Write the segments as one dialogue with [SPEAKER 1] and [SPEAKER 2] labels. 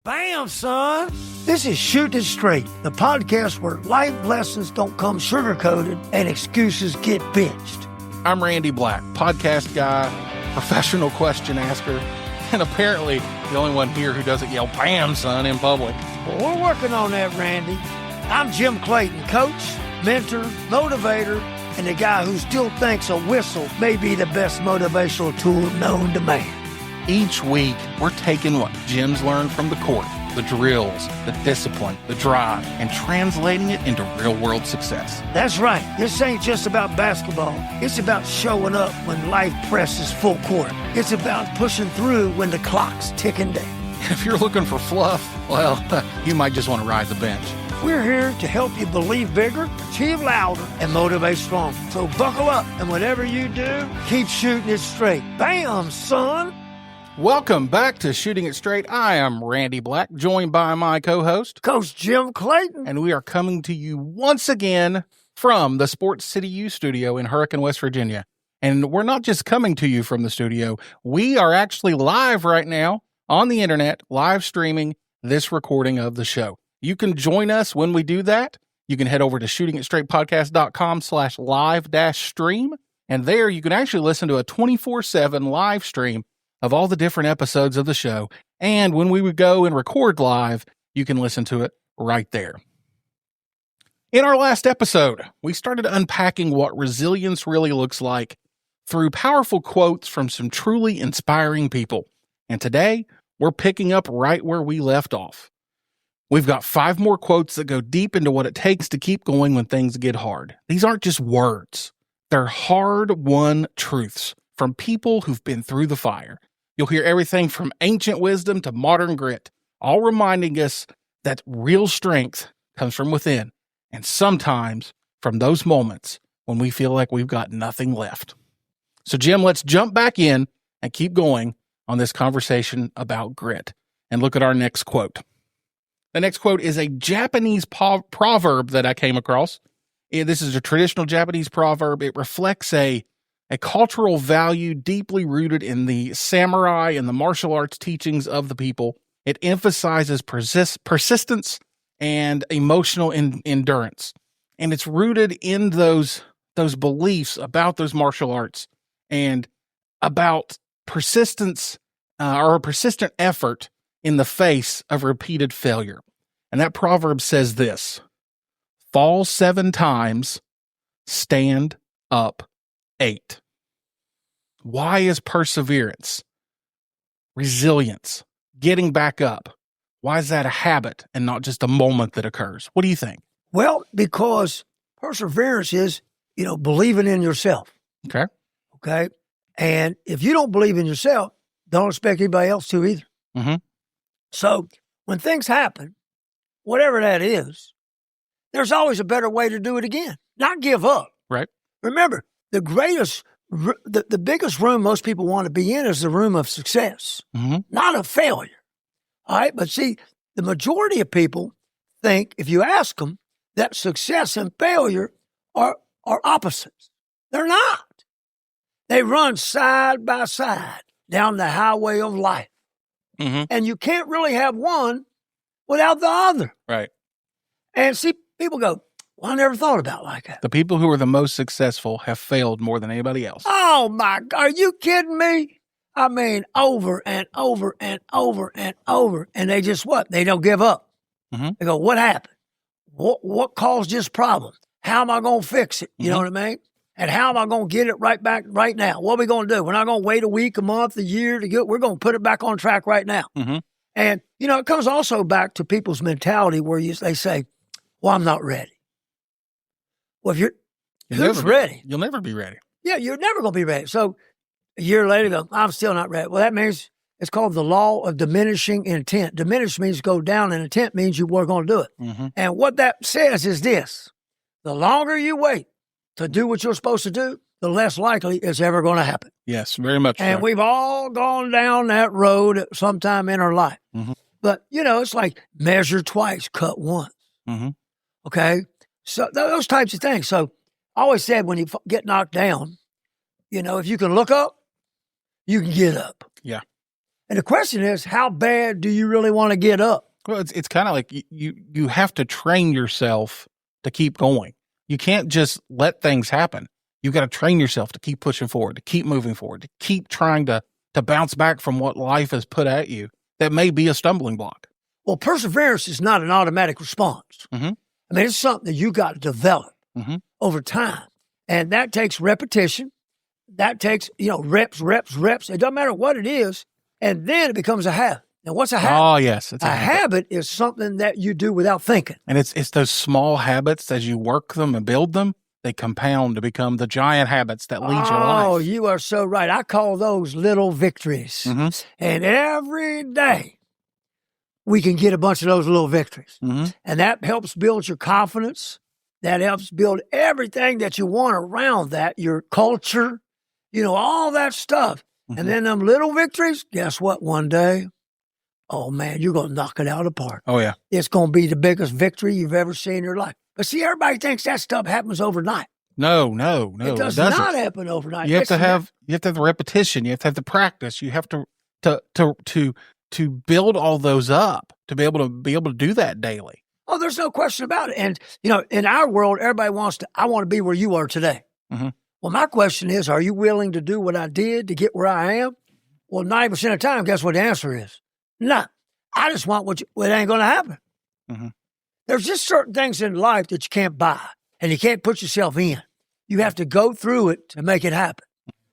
[SPEAKER 1] Bam, son. This is Shoot It Straight, the podcast where life lessons don't come sugar-coated and excuses get benched.
[SPEAKER 2] I'm Randy Black, podcast guy, professional question asker, and apparently the only one here who doesn't yell "Bam, son" in public.
[SPEAKER 1] Well, we're working on that, Randy. I'm Jim Clayton, coach, mentor, motivator, and the guy who still thinks a whistle may be the best motivational tool known to man.
[SPEAKER 2] Each week, we're taking what Jim's learned from the court, the drills, the discipline, the drive, and translating it into real-world success.
[SPEAKER 1] That's right. This ain't just about basketball. It's about showing up when life presses full court. It's about pushing through when the clock's ticking down.
[SPEAKER 2] If you're looking for fluff, well, you might just want to ride the bench.
[SPEAKER 1] We're here to help you believe bigger, achieve louder, and motivate stronger. So buckle up, and whatever you do, keep shooting it straight. Bam, son!
[SPEAKER 2] Welcome back to Shooting It Straight. I am Randy Black, joined by my co-host,
[SPEAKER 1] Coach Jim Clayton.
[SPEAKER 2] And we are coming to you once again from the Sports City U studio in Hurricane, West Virginia. And we're not just coming to you from the studio. We are actually live right now on the internet, live streaming this recording of the show. You can join us when we do that. You can head over to shootingitstraightpodcast.com/live-stream. And there you can actually listen to a 24/7 live stream of all the different episodes of the show. And when we would go and record live, you can listen to it right there. In our last episode, we started unpacking what resilience really looks like through powerful quotes from some truly inspiring people. And today, we're picking up right where we left off. We've got 5 more quotes that go deep into what it takes to keep going when things get hard. These aren't just words. They're hard-won truths from people who've been through the fire. You'll hear everything from ancient wisdom to modern grit, all reminding us that real strength comes from within, and sometimes from those moments when we feel like we've got nothing left. So, Jim, let's jump back in and keep going on this conversation about grit and look at our next quote. The next quote is a Japanese proverb that I came across. This is a traditional Japanese proverb. It reflects a cultural value deeply rooted in the samurai and the martial arts teachings of the people. It emphasizes persistence and emotional endurance. And it's rooted in those beliefs about those martial arts and about persistence or a persistent effort in the face of repeated failure. And that proverb says this: fall 7 times, stand up 8. Why is perseverance, resilience, getting back up, why is that a habit and not just a moment that occurs? What do you think?
[SPEAKER 1] Well, because perseverance is, believing in yourself.
[SPEAKER 2] Okay.
[SPEAKER 1] And if you don't believe in yourself, don't expect anybody else to either.
[SPEAKER 2] Mm-hmm.
[SPEAKER 1] So when things happen, whatever that is, there's always a better way to do it again. Not give up.
[SPEAKER 2] Right.
[SPEAKER 1] Remember, the biggest room most people want to be in is the room of success, not of failure. All right. But see, the majority of people think, if you ask them, that success and failure are opposites. They're not. They run side by side down the highway of life. Mm-hmm. And you can't really have one without the other.
[SPEAKER 2] Right.
[SPEAKER 1] And see, people go, well, I never thought about it like that.
[SPEAKER 2] The people who are the most successful have failed more than anybody else.
[SPEAKER 1] Oh, my God. Are you kidding me? I mean, over and over and over and over. And they just what? They don't give up. Mm-hmm. They go, what happened? What caused this problem? How am I going to fix it? You know what I mean? And how am I going to get it right back right now? What are we going to do? We're not going to wait a week, a month, a year to get. We're going to put it back on track right now. Mm-hmm. And, it comes also back to people's mentality where they say, well, I'm not ready. Well, if who's ready?
[SPEAKER 2] You'll never be ready.
[SPEAKER 1] Yeah, you're never going to be ready. So a year later, go, I'm still not ready. Well, that means it's called the law of diminishing intent. Diminish means go down, and intent means you were going to do it. Mm-hmm. And what that says is this: the longer you wait to do what you're supposed to do, the less likely it's ever going to happen.
[SPEAKER 2] Yes, very much so.
[SPEAKER 1] And we've all gone down that road at some time in our life. Mm-hmm. But, it's like measure twice, cut once. Mm-hmm. Okay? So those types of things. So I always said when you get knocked down, if you can look up, you can get up.
[SPEAKER 2] Yeah.
[SPEAKER 1] And the question is, how bad do you really want to get up?
[SPEAKER 2] Well, it's kind of like you have to train yourself to keep going. You can't just let things happen. You got to train yourself to keep pushing forward, to keep moving forward, to keep trying to bounce back from what life has put at you that may be a stumbling block.
[SPEAKER 1] Well, perseverance is not an automatic response.
[SPEAKER 2] Mm-hmm.
[SPEAKER 1] I mean, it's something that you got to develop over time. And that takes repetition. That takes, reps. It doesn't matter what it is. And then it becomes a habit. Now, what's a habit?
[SPEAKER 2] Oh, yes. It's
[SPEAKER 1] a habit is something that you do without thinking.
[SPEAKER 2] And it's those small habits, as you work them and build them, they compound to become the giant habits that lead your life.
[SPEAKER 1] Oh, you are so right. I call those little victories.
[SPEAKER 2] Mm-hmm.
[SPEAKER 1] And every day we can get a bunch of those little victories.
[SPEAKER 2] Mm-hmm.
[SPEAKER 1] And that helps build your confidence. That helps build everything that you want around that, your culture, all that stuff. Mm-hmm. And then them little victories, guess what? One day, oh, man, you're going to knock it out of the park.
[SPEAKER 2] Oh, yeah.
[SPEAKER 1] It's going to be the biggest victory you've ever seen in your life. But see, everybody thinks that stuff happens overnight.
[SPEAKER 2] No.
[SPEAKER 1] It does not happen overnight.
[SPEAKER 2] You have to have the repetition. You have to have the practice. You have to build all those up to be able to do that daily.
[SPEAKER 1] Oh, there's no question about it. And, in our world, everybody I want to be where you are today.
[SPEAKER 2] Mm-hmm.
[SPEAKER 1] Well, my question is, are you willing to do what I did to get where I am? Well, 90% of the time, guess what the answer is? No. I just want it ain't going to happen.
[SPEAKER 2] Mm-hmm.
[SPEAKER 1] There's just certain things in life that you can't buy and you can't put yourself in. You have to go through it to make it happen.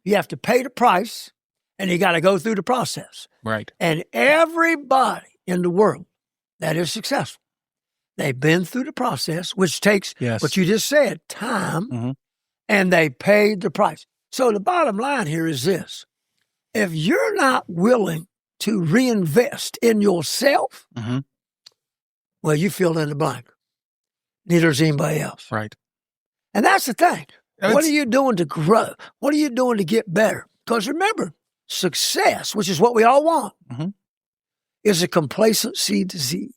[SPEAKER 1] You have to pay the price and you got to go through the process.
[SPEAKER 2] Right.
[SPEAKER 1] And everybody in the world that is successful, they've been through the process, which takes what you just said, time, and they paid the price. So the bottom line here is this. If you're not willing to reinvest in yourself, well, you fill in the blank. Neither is anybody else.
[SPEAKER 2] Right.
[SPEAKER 1] And that's the thing. What are you doing to grow? What are you doing to get better? Because remember, success, which is what we all want, is a complacency disease.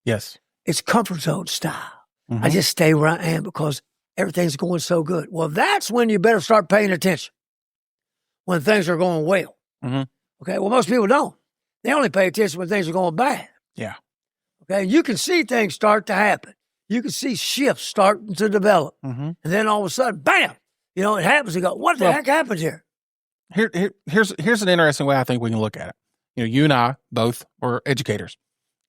[SPEAKER 2] Yes.
[SPEAKER 1] It's comfort zone style. I just stay where I am because everything's going so good. Well, that's when you better start paying attention, when things are going well. Okay, well, most people don't. They only pay attention when things are going bad.
[SPEAKER 2] Yeah.
[SPEAKER 1] Okay, you can see things start to happen. You can see shifts starting to develop. And then all of a sudden, bam, it happens. You go, what the heck happened here?
[SPEAKER 2] Here's an interesting way I think we can look at it. You and I both are educators.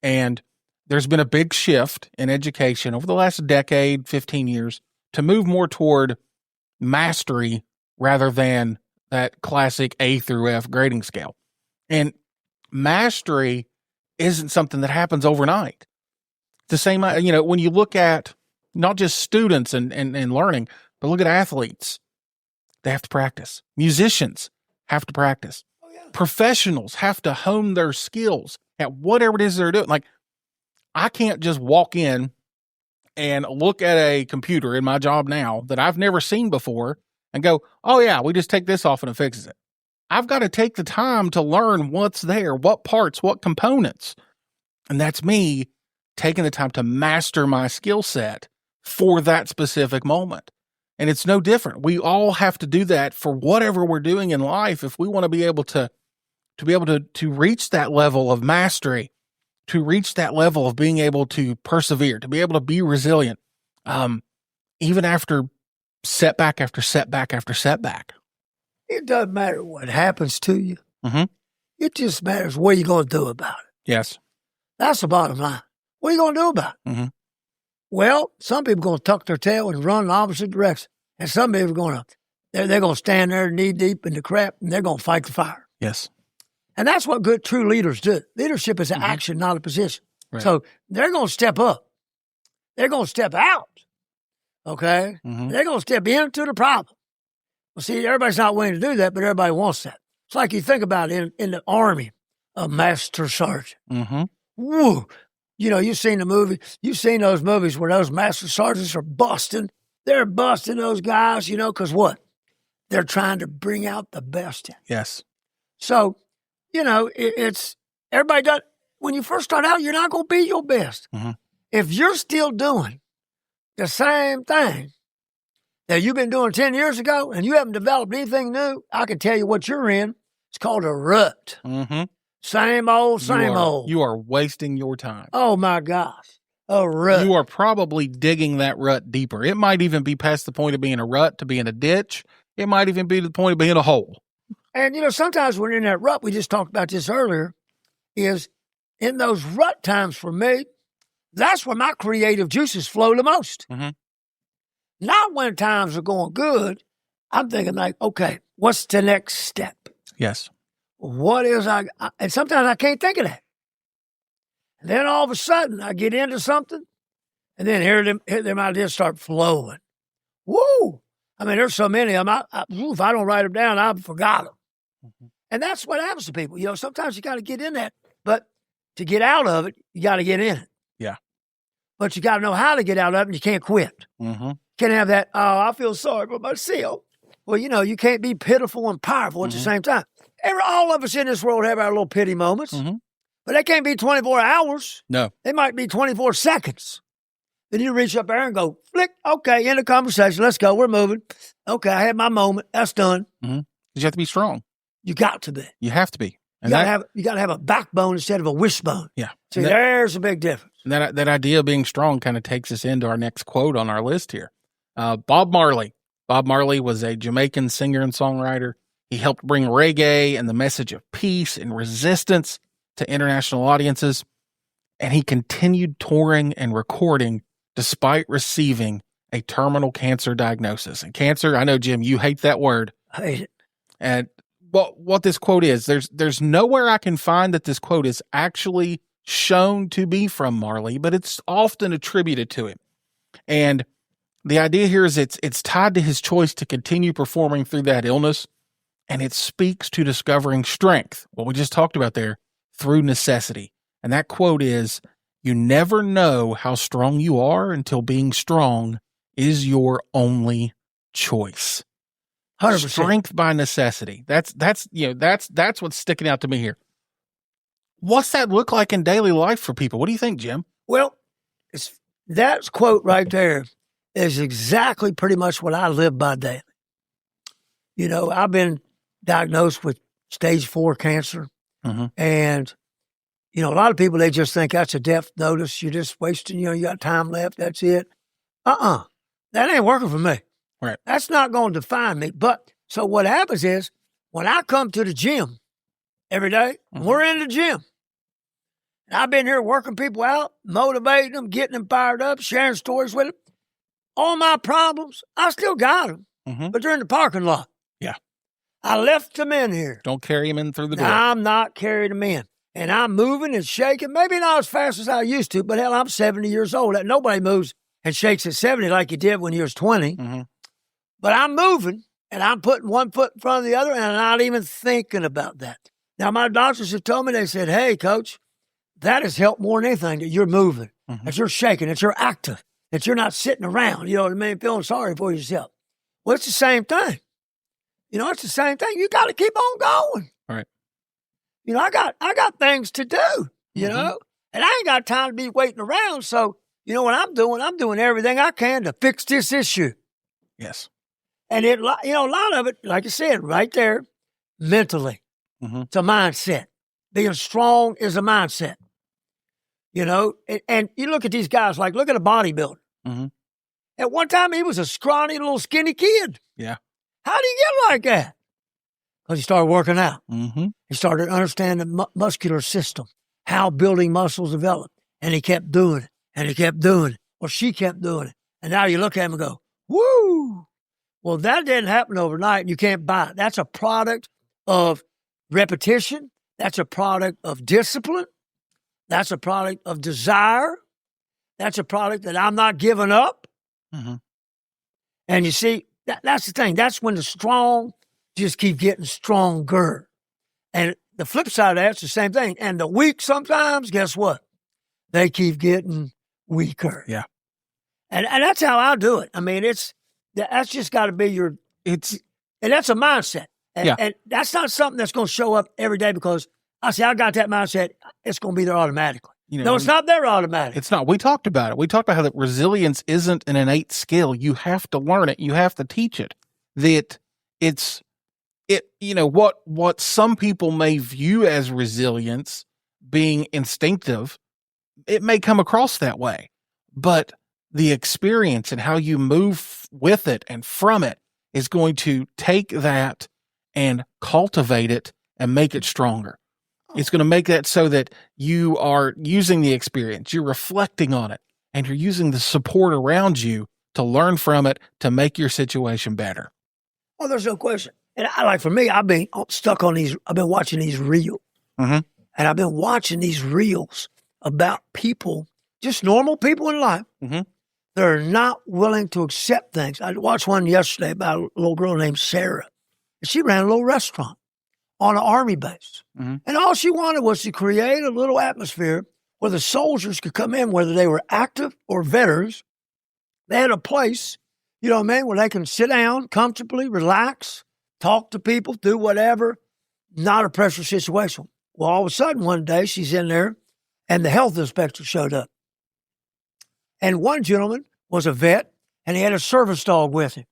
[SPEAKER 2] And there's been a big shift in education over the last decade, 15 years, to move more toward mastery rather than that classic A through F grading scale. And mastery isn't something that happens overnight. The same, when you look at not just students and learning, but look at athletes, they have to practice. Musicians have to practice.
[SPEAKER 1] Oh, yeah.
[SPEAKER 2] Professionals have to hone their skills at whatever it is they're doing. Like, I can't just walk in and look at a computer in my job now that I've never seen before and go, oh yeah, we just take this off and it fixes it. I've got to take the time to learn what's there, what parts, what components. And that's me taking the time to master my skill set for that specific moment. And it's no different. We all have to do that for whatever we're doing in life if we want to be able to reach that level of mastery, to reach that level of being able to persevere, to be able to be resilient, even after setback after setback after setback.
[SPEAKER 1] It doesn't matter what happens to you. It just matters what you're going to do about it.
[SPEAKER 2] Yes.
[SPEAKER 1] That's the bottom line. What are you going to do about it? Well, some people are going to tuck their tail and run in the opposite direction. And some people are going to, they're going to stand there knee deep in the crap and they're going to fight the fire.
[SPEAKER 2] Yes.
[SPEAKER 1] And that's what good, true leaders do. Leadership is an action, not a position. Right. So they're going to step up. They're going to step out. Okay? They're going to step into the problem. Well, see, everybody's not willing to do that, but everybody wants that. It's like you think about it in the Army, a master sergeant. Woo! You've seen the movie. You've seen those movies where those master sergeants are busting. They're busting those guys, because what? They're trying to bring out the best in them.
[SPEAKER 2] Yes.
[SPEAKER 1] So, it's everybody does. When you first start out, you're not going to be your best. If you're still doing the same thing that you've been doing 10 years ago and you haven't developed anything new, I can tell you what you're in. It's called a rut. Same old, same old.
[SPEAKER 2] You are wasting your time.
[SPEAKER 1] Oh, my gosh. A rut.
[SPEAKER 2] You are probably digging that rut deeper. It might even be past the point of being a rut to being a ditch. It might even be to the point of being a hole.
[SPEAKER 1] And, sometimes when in that rut, we just talked about this earlier, is in those rut times for me, that's where my creative juices flow the most.
[SPEAKER 2] Mm-hmm.
[SPEAKER 1] Not when times are going good. I'm thinking like, okay, what's the next step?
[SPEAKER 2] Yes.
[SPEAKER 1] What is and sometimes I can't think of that. And then all of a sudden I get into something and then hear them ideas start flowing. Woo! I mean, there's so many of them. If I don't write them down, I've forgot them. Mm-hmm. And that's what happens to people. Sometimes you got to get in that, but to get out of it, you got to get in it.
[SPEAKER 2] Yeah.
[SPEAKER 1] But you got to know how to get out of it and you can't quit.
[SPEAKER 2] Mm-hmm.
[SPEAKER 1] Can't have that, oh, I feel sorry for myself. Well, you can't be pitiful and powerful at the same time. All of us in this world have our little pity moments, but they can't be 24 hours.
[SPEAKER 2] No.
[SPEAKER 1] They might be 24 seconds. Then you reach up there and go, flick, okay, end the conversation. Let's go. We're moving. Okay, I had my moment. That's done.
[SPEAKER 2] Mm-hmm. You have to be strong.
[SPEAKER 1] You got to be.
[SPEAKER 2] You have to be.
[SPEAKER 1] And you got to have a backbone instead of a wishbone.
[SPEAKER 2] Yeah.
[SPEAKER 1] See, there's a big difference.
[SPEAKER 2] And that idea of being strong kind of takes us into our next quote on our list here. Bob Marley. Bob Marley was a Jamaican singer and songwriter. He helped bring reggae and the message of peace and resistance to international audiences. And he continued touring and recording despite receiving a terminal cancer diagnosis. And cancer, I know, Jim, you hate that word.
[SPEAKER 1] I hate it.
[SPEAKER 2] And what this quote is, there's nowhere I can find that this quote is actually shown to be from Marley, but it's often attributed to him. And the idea here is it's tied to his choice to continue performing through that illness, and it speaks to discovering strength, what we just talked about there, through necessity. And that quote is, "You never know how strong you are until being strong is your only choice."
[SPEAKER 1] 100%.
[SPEAKER 2] Strength by necessity. That's what's sticking out to me here. What's that look like in daily life for people? What do you think, Jim?
[SPEAKER 1] Well, that quote right there is exactly pretty much what I live by daily. I've been diagnosed with stage 4 cancer. And, a lot of people, they just think that's a death notice. You're just wasting, you got time left. That's it. That ain't working for me.
[SPEAKER 2] Right.
[SPEAKER 1] That's not going to define me. But so what happens is when I come to the gym every day, we're in the gym. And I've been here working people out, motivating them, getting them fired up, sharing stories with them. All my problems, I still got them, but they're in the parking lot.
[SPEAKER 2] Yeah.
[SPEAKER 1] I left them in here.
[SPEAKER 2] Don't carry them in through the door.
[SPEAKER 1] I'm not carrying them in. And I'm moving and shaking, maybe not as fast as I used to, but hell, I'm 70 years old. Nobody moves and shakes at 70 like you did when you was 20. But I'm moving, and I'm putting one foot in front of the other, and I'm not even thinking about that. Now, my doctors have told me, they said, hey, coach, that has helped more than anything, that you're moving, that you're shaking, that you're active, that you're not sitting around, you know what I mean, feeling sorry for yourself. Well, it's the same thing. It's the same thing. You got to keep on going.
[SPEAKER 2] All right.
[SPEAKER 1] I got things to do, and I ain't got time to be waiting around. So, what I'm doing? I'm doing everything I can to fix this issue.
[SPEAKER 2] Yes.
[SPEAKER 1] And a lot of it, like I said, right there, mentally, it's a mindset. Being strong is a mindset. And you look at these guys, like look at a bodybuilder. At one time, he was a scrawny little skinny kid.
[SPEAKER 2] Yeah.
[SPEAKER 1] How did he get like that? Because he started working out.
[SPEAKER 2] He
[SPEAKER 1] started understanding the muscular system, how building muscles develop. And he kept doing it, and he kept doing it, or she kept doing it. And now you look at him and go, woo! Well, that didn't happen overnight. You can't buy it. That's a product of repetition. That's a product of discipline. That's a product of desire. That's a product that I'm not giving up. And you see, that's the thing. That's when the strong just keep getting stronger. And the flip side of that's the same thing. And the weak sometimes, guess what? They keep getting weaker.
[SPEAKER 2] Yeah.
[SPEAKER 1] And that's how I do it. I mean, that's just got to be and that's a mindset. And that's not something that's going to show up every day because I got that mindset. It's going to be there automatically. No, it's not there automatically.
[SPEAKER 2] It's not. We talked about it. We talked about how that resilience isn't an innate skill. You have to learn it. You have to teach it. That it's what some people may view as resilience being instinctive, it may come across that way, but the experience and how you move with it and from it is going to take that and cultivate it and make it stronger. It's going to make that so that you are using the experience, you're reflecting on it, and you're using the support around you to learn from it to make your situation better.
[SPEAKER 1] Oh, there's no question. And for me, I've been stuck on these. I've been watching these reels, and I've been watching these reels about people, just normal people in life, that are not willing to accept things. I watched one yesterday about a little girl named Sarah. And she ran a little restaurant on an army base. And all she wanted was to create a little atmosphere where the soldiers could come in, whether they were active or veterans. They had a place, you know what I mean, where they can sit down comfortably, relax, talk to people, do whatever, not a pressure situation. Well, all of a sudden, one day, she's in there, and the health inspector showed up. And one gentleman was a vet, and he had a service dog with him.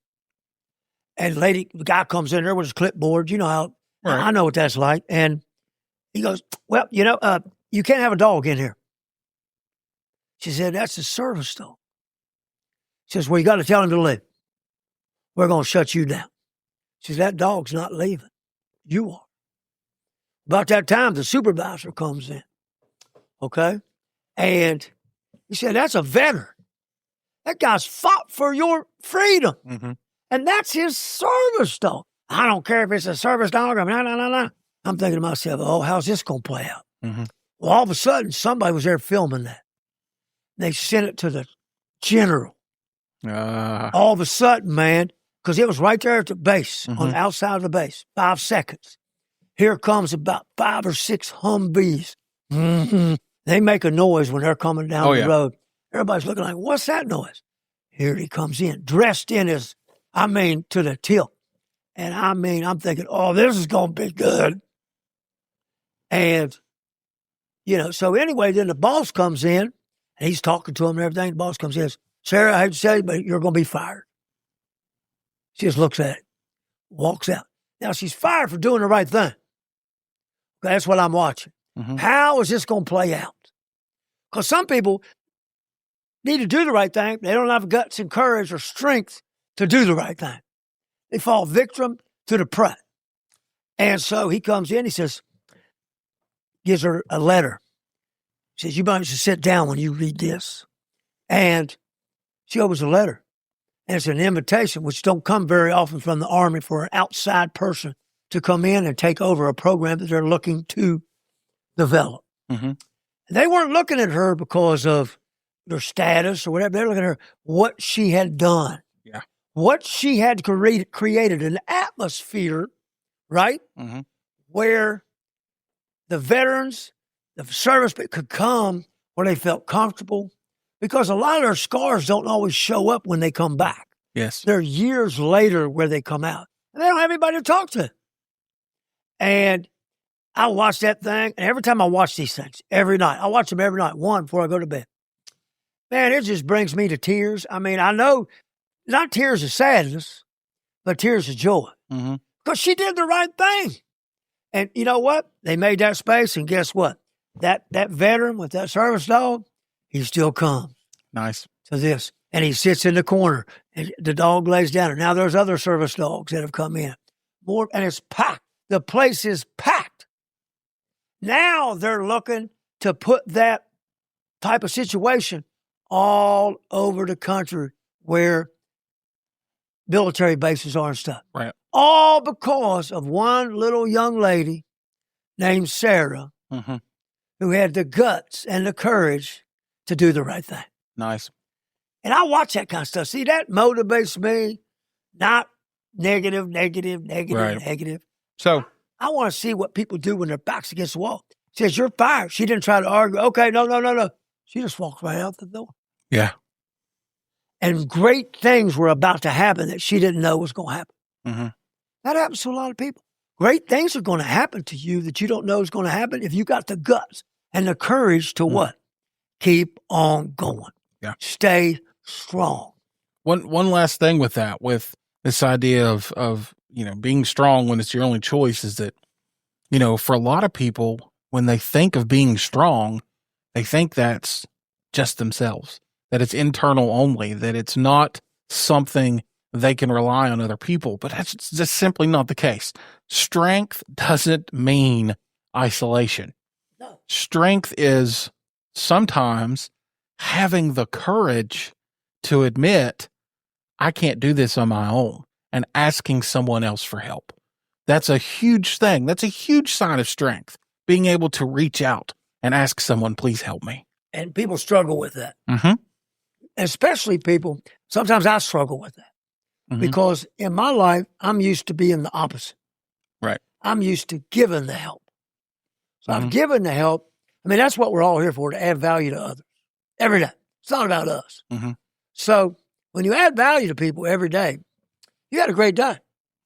[SPEAKER 1] And the guy comes in there with his clipboard. You know how, right. I know what that's like. And he goes, well, you can't have a dog in here. She said, that's a service dog. She says, well, you got to tell him to leave. We're going to shut you down. She says, that dog's not leaving. You are. About that time, the supervisor comes in. Okay? And he said, that's a veteran. That guy's fought for your freedom. And that's his service dog. I don't care if it's a service dog or no. I'm thinking to myself, oh, how's this going to play out? Well, all of a sudden, somebody was there filming that. They sent it to the general. All of a sudden, man, because it was right there at the base, on the outside of the base, 5 seconds. Here comes about 5 or 6 Humvees. They make a noise when they're coming down the road. Everybody's looking like, what's that noise? Here he comes in, dressed in his, to the tilt. And I'm thinking, oh, this is going to be good. And, so anyway, then the boss comes in, and he's talking to him and everything. The boss comes in and says, Sarah, I hate to say it, but you're going to be fired. She just looks at it, walks out. Now, she's fired for doing the right thing. That's what I'm watching. How is this going to play out? Because some people need to do the right thing. They don't have guts and courage or strength to do the right thing. They fall victim to the prey. And so he comes in, he says, gives her a letter. He says, you might just sit down when you read this. And she opens the letter. And it's an invitation, which don't come very often from the Army, for an outside person to come in and take over a program that they're looking to develop. They weren't looking at her because of their status or whatever. They're looking at her, what she had done. What she had created an atmosphere, right? Where the veterans, the service could come where they felt comfortable, because a lot of their scars don't always show up when they come back.
[SPEAKER 2] Yes.
[SPEAKER 1] They're years later where they come out. And they don't have anybody to talk to. And I watch that thing, and every time I watch these things, every night, I watch them every night, one before I go to bed. Man, it just brings me to tears. I know, not tears of sadness, but tears of joy. Because she did the right thing. And you know what? They made that space, and guess what? That veteran with that service dog, he still comes.
[SPEAKER 2] Nice.
[SPEAKER 1] To this. And he sits in the corner, and the dog lays down. And now there's other service dogs that have come in. More, and it's packed. The place is packed. Now they're looking to put that type of situation all over the country where military bases are and stuff.
[SPEAKER 2] Right.
[SPEAKER 1] All because of one little young lady named Sarah, who had the guts and the courage to do the right thing.
[SPEAKER 2] Nice.
[SPEAKER 1] And I watch that kind of stuff. See, that motivates me, not negative.
[SPEAKER 2] Right. So
[SPEAKER 1] I want to see what people do when their back's against the wall. She says, you're fired. She didn't try to argue. Okay, no. She just walked right out the door.
[SPEAKER 2] Yeah.
[SPEAKER 1] And great things were about to happen that she didn't know was going to happen. That happens to a lot of people. Great things are going to happen to you that you don't know is going to happen if you got the guts and the courage to what? Keep on going.
[SPEAKER 2] Yeah.
[SPEAKER 1] Stay strong.
[SPEAKER 2] One last thing with that, with this idea of being strong when it's your only choice is that, for a lot of people, when they think of being strong, they think that's just themselves, that it's internal only, that it's not something they can rely on other people. But that's just simply not the case. Strength doesn't mean isolation.
[SPEAKER 1] No.
[SPEAKER 2] Strength is sometimes having the courage to admit, I can't do this on my own, and asking someone else for help. That's a huge thing. That's a huge sign of strength, being able to reach out and ask someone, please help me.
[SPEAKER 1] And people struggle with that.
[SPEAKER 2] Mm-hmm.
[SPEAKER 1] Especially people, sometimes I struggle with that.
[SPEAKER 2] Mm-hmm.
[SPEAKER 1] Because in my life, I'm used to being the opposite.
[SPEAKER 2] Right.
[SPEAKER 1] I'm used to giving the help. So
[SPEAKER 2] Mm-hmm.
[SPEAKER 1] I've given the help. I mean, that's what we're all here for, to add value to others every day. It's not about us.
[SPEAKER 2] Mm-hmm.
[SPEAKER 1] So when you add value to people every day, you had a great day.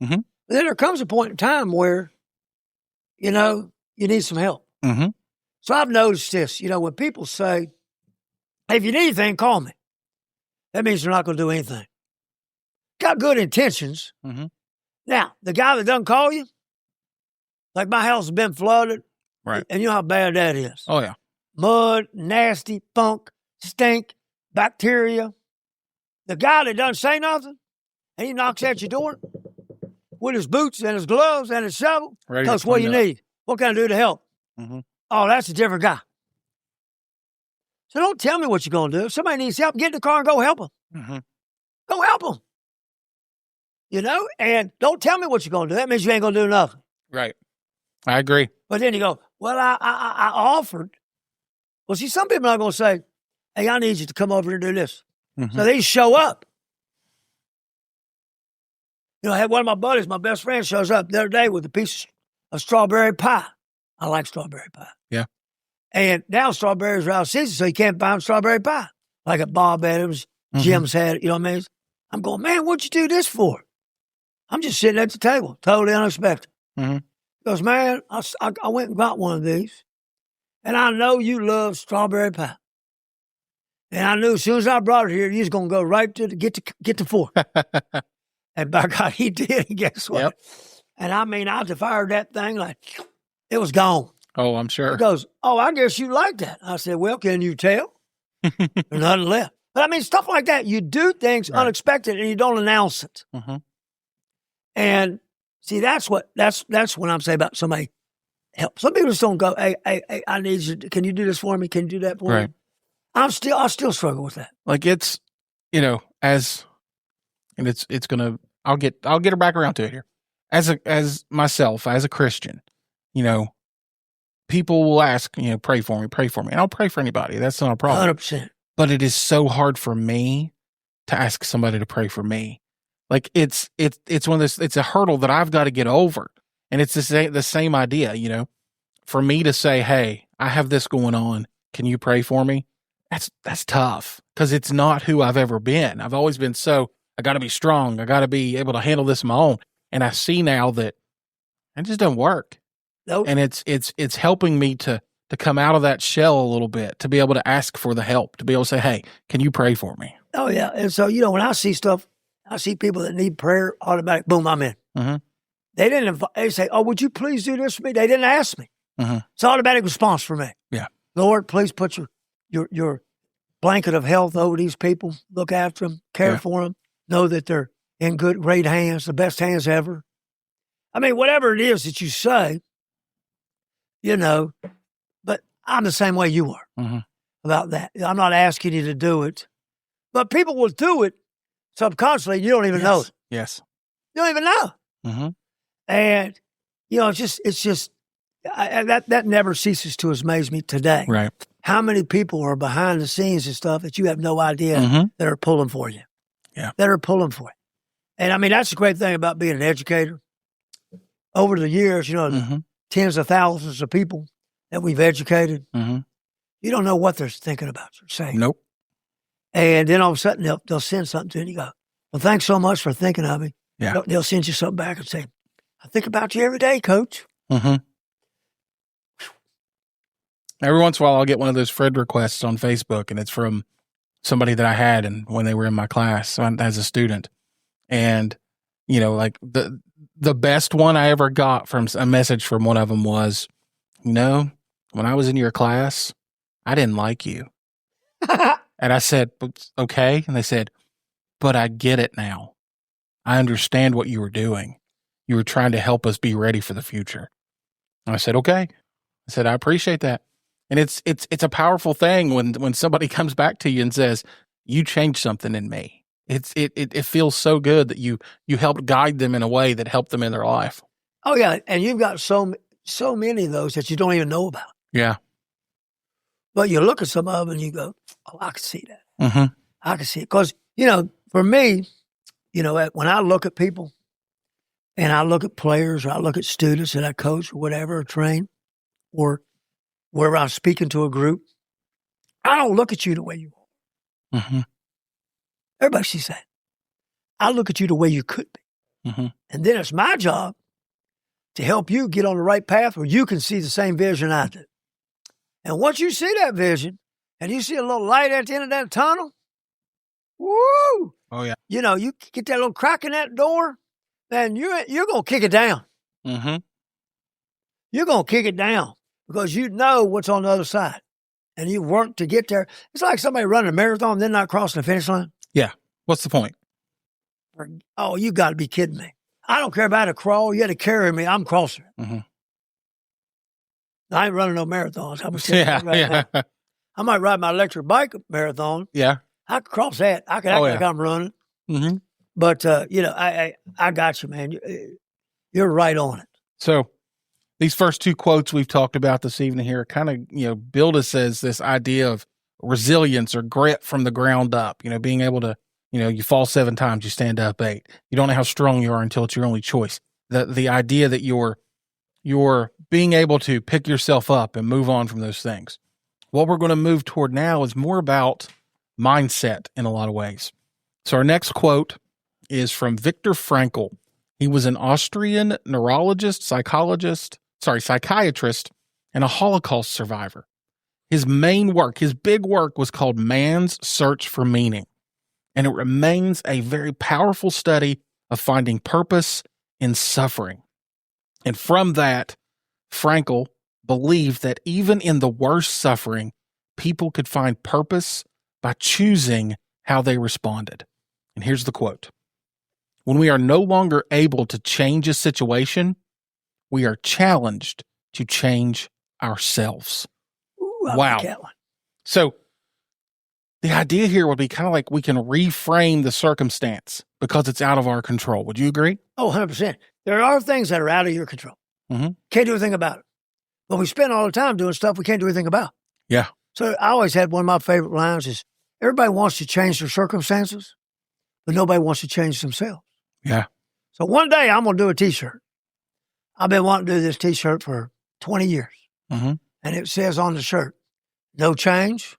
[SPEAKER 2] Mm-hmm.
[SPEAKER 1] But then there comes a point in time where, you need some help.
[SPEAKER 2] Mm-hmm.
[SPEAKER 1] So I've noticed this, when people say, hey, if you need anything, call me. That means they're not going to do anything. Got good intentions.
[SPEAKER 2] Mm-hmm.
[SPEAKER 1] Now, the guy that doesn't call you, like my house has been flooded.
[SPEAKER 2] Right.
[SPEAKER 1] And you know how bad that is.
[SPEAKER 2] Oh, yeah.
[SPEAKER 1] Mud, nasty, funk, stink, bacteria. The guy that doesn't say nothing, and he knocks at your door with his boots and his gloves and his shovel.
[SPEAKER 2] Ready
[SPEAKER 1] Tell us what you need. What can I do to help?
[SPEAKER 2] Mm-hmm.
[SPEAKER 1] Oh, that's a different guy. So don't tell me what you're going to do. If somebody needs help, get in the car and go help them.
[SPEAKER 2] Mm-hmm.
[SPEAKER 1] Go help them. And don't tell me what you're going to do. That means you ain't going to do nothing.
[SPEAKER 2] Right. I agree.
[SPEAKER 1] But then you go, well, I offered. Well, see, some people are not going to say, hey, I need you to come over and do this.
[SPEAKER 2] Mm-hmm.
[SPEAKER 1] So they show up. I had one of my buddies, my best friend, shows up the other day with a piece of strawberry pie. I like strawberry pie.
[SPEAKER 2] Yeah.
[SPEAKER 1] And now strawberries are out of season, so you can't buy them strawberry pie. Like at Bob Adams, Jim's had it, you know what I mean? I'm going, man, what'd you do this for? I'm just sitting at the table, totally unexpected.
[SPEAKER 2] Mm-hmm.
[SPEAKER 1] He goes, man, I went and got one of these, and I know you love strawberry pie. And I knew as soon as I brought it here, you was going to go right to get the fork. And by God, he did. And guess what?
[SPEAKER 2] Yep.
[SPEAKER 1] And I mean, I fired that thing like it was gone.
[SPEAKER 2] Oh, I'm sure.
[SPEAKER 1] He goes, oh, I guess you like that. I said, well, can you tell? There's nothing left. But I mean, stuff like that. You do things unexpected and you don't announce it.
[SPEAKER 2] Mm-hmm.
[SPEAKER 1] And see, that's what I'm saying about somebody help. Some people just don't go, hey, I need you. Can you do this for me? Can you do that for me? I still struggle with that.
[SPEAKER 2] Like it's, I'll get her back around to it here. As myself, as a Christian, people will ask, pray for me. And I'll pray for anybody. That's not a problem.
[SPEAKER 1] 100%.
[SPEAKER 2] But it is so hard for me to ask somebody to pray for me. Like it's one of those, it's a hurdle that I've got to get over. And it's the same idea, for me to say, hey, I have this going on. Can you pray for me? That's tough because it's not who I've ever been. I've always been I got to be strong. I got to be able to handle this on my own. And I see now that it just doesn't work.
[SPEAKER 1] Nope.
[SPEAKER 2] And it's helping me to come out of that shell a little bit, to be able to ask for the help, to be able to say, hey, can you pray for me?
[SPEAKER 1] Oh, yeah. And so, when I see stuff, I see people that need prayer, automatic, boom, I'm in.
[SPEAKER 2] Mm-hmm.
[SPEAKER 1] They say, oh, would you please do this for me? They didn't ask me.
[SPEAKER 2] Mm-hmm.
[SPEAKER 1] It's automatic response for me.
[SPEAKER 2] Yeah.
[SPEAKER 1] Lord, please put your blanket of health over these people. Look after them, care for them, know that they're in great hands, the best hands ever. I mean, whatever it is that you say, but I'm the same way you are about that. I'm not asking you to do it, but people will do it subconsciously. You don't even know it.
[SPEAKER 2] Yes.
[SPEAKER 1] You don't even know.
[SPEAKER 2] Mm-hmm.
[SPEAKER 1] And, it's just that never ceases to amaze me today.
[SPEAKER 2] Right.
[SPEAKER 1] How many people are behind the scenes and stuff that you have no idea that are pulling for you.
[SPEAKER 2] Yeah.
[SPEAKER 1] That are pulling for you. And I mean, that's the great thing about being an educator. Over the years, tens of thousands of people that we've educated, you don't know what they're thinking about you saying.
[SPEAKER 2] Nope.
[SPEAKER 1] And then all of a sudden they'll send something to you and you go, well, thanks so much for thinking of me.
[SPEAKER 2] Yeah.
[SPEAKER 1] They'll send you something back and say, I think about you every day, Coach.
[SPEAKER 2] Mm-hmm. Every once in a while, I'll get one of those friend requests on Facebook, and it's from somebody that I had when they were in my class as a student. And, like The best one I ever got from a message from one of them was, when I was in your class, I didn't like you. And I said, okay. And they said, but I get it now. I understand what you were doing. You were trying to help us be ready for the future. And I said, okay. I said, I appreciate that. And it's a powerful thing when somebody comes back to you and says, you changed something in me. It feels so good that you helped guide them in a way that helped them in their life.
[SPEAKER 1] Oh yeah. And you've got so many of those that you don't even know about.
[SPEAKER 2] Yeah.
[SPEAKER 1] But you look at some of them and you go, oh, I can see that.
[SPEAKER 2] Mm-hmm.
[SPEAKER 1] I can see it. Because, for me, when I look at people and I look at players or I look at students that I coach or whatever, or train, or where I'm speaking to a group, I don't look at you the way you are.
[SPEAKER 2] Mm-hmm.
[SPEAKER 1] Everybody sees that. I look at you the way you could be.
[SPEAKER 2] Mm-hmm.
[SPEAKER 1] And then it's my job to help you get on the right path where you can see the same vision I do. And once you see that vision and you see a little light at the end of that tunnel, woo!
[SPEAKER 2] Oh, yeah.
[SPEAKER 1] You get that little crack in that door, man, you're going to kick it down.
[SPEAKER 2] Mm-hmm.
[SPEAKER 1] You're going to kick it down because you know what's on the other side. And you work to get there. It's like somebody running a marathon and then not crossing the finish line.
[SPEAKER 2] Yeah. What's the point?
[SPEAKER 1] Oh, you got to be kidding me. I don't care about a crawl. You had to carry me. I'm crossing it.
[SPEAKER 2] Mm-hmm.
[SPEAKER 1] I ain't running no marathons.
[SPEAKER 2] Yeah.
[SPEAKER 1] I might ride my electric bike marathon.
[SPEAKER 2] Yeah.
[SPEAKER 1] I could cross that. I could act like I'm running.
[SPEAKER 2] Mm-hmm.
[SPEAKER 1] But, I got you, man. You're right on it.
[SPEAKER 2] So these first two quotes we've talked about this evening here kind of, build us as this idea of resilience or grit from the ground up, being able to, you fall 7 times, you stand up 8. You don't know how strong you are until it's your only choice. The idea that you're being able to pick yourself up and move on from those things. What we're going to move toward now is more about mindset in a lot of ways. So our next quote is from Viktor Frankl. He was an Austrian neurologist, psychiatrist, and a Holocaust survivor. His big work was called Man's Search for Meaning. And it remains a very powerful study of finding purpose in suffering. And from that, Frankl believed that even in the worst suffering, people could find purpose by choosing how they responded. And here's the quote. When we are no longer able to change a situation, we are challenged to change ourselves.
[SPEAKER 1] Ooh, I
[SPEAKER 2] wow.
[SPEAKER 1] like that one.
[SPEAKER 2] So the idea here would be kind of like we can reframe the circumstance because it's out of our control. Would you agree?
[SPEAKER 1] Oh, 100%. There are things that are out of your control.
[SPEAKER 2] Mm-hmm.
[SPEAKER 1] Can't do anything about it. But we spend all the time doing stuff we can't do anything about.
[SPEAKER 2] Yeah.
[SPEAKER 1] So I always had one of my favorite lines is, everybody wants to change their circumstances, but nobody wants to change themselves.
[SPEAKER 2] Yeah.
[SPEAKER 1] So one day I'm going to do a T-shirt. I've been wanting to do this T-shirt for 20 years.
[SPEAKER 2] Mm-hmm.
[SPEAKER 1] And it says on the shirt, no change,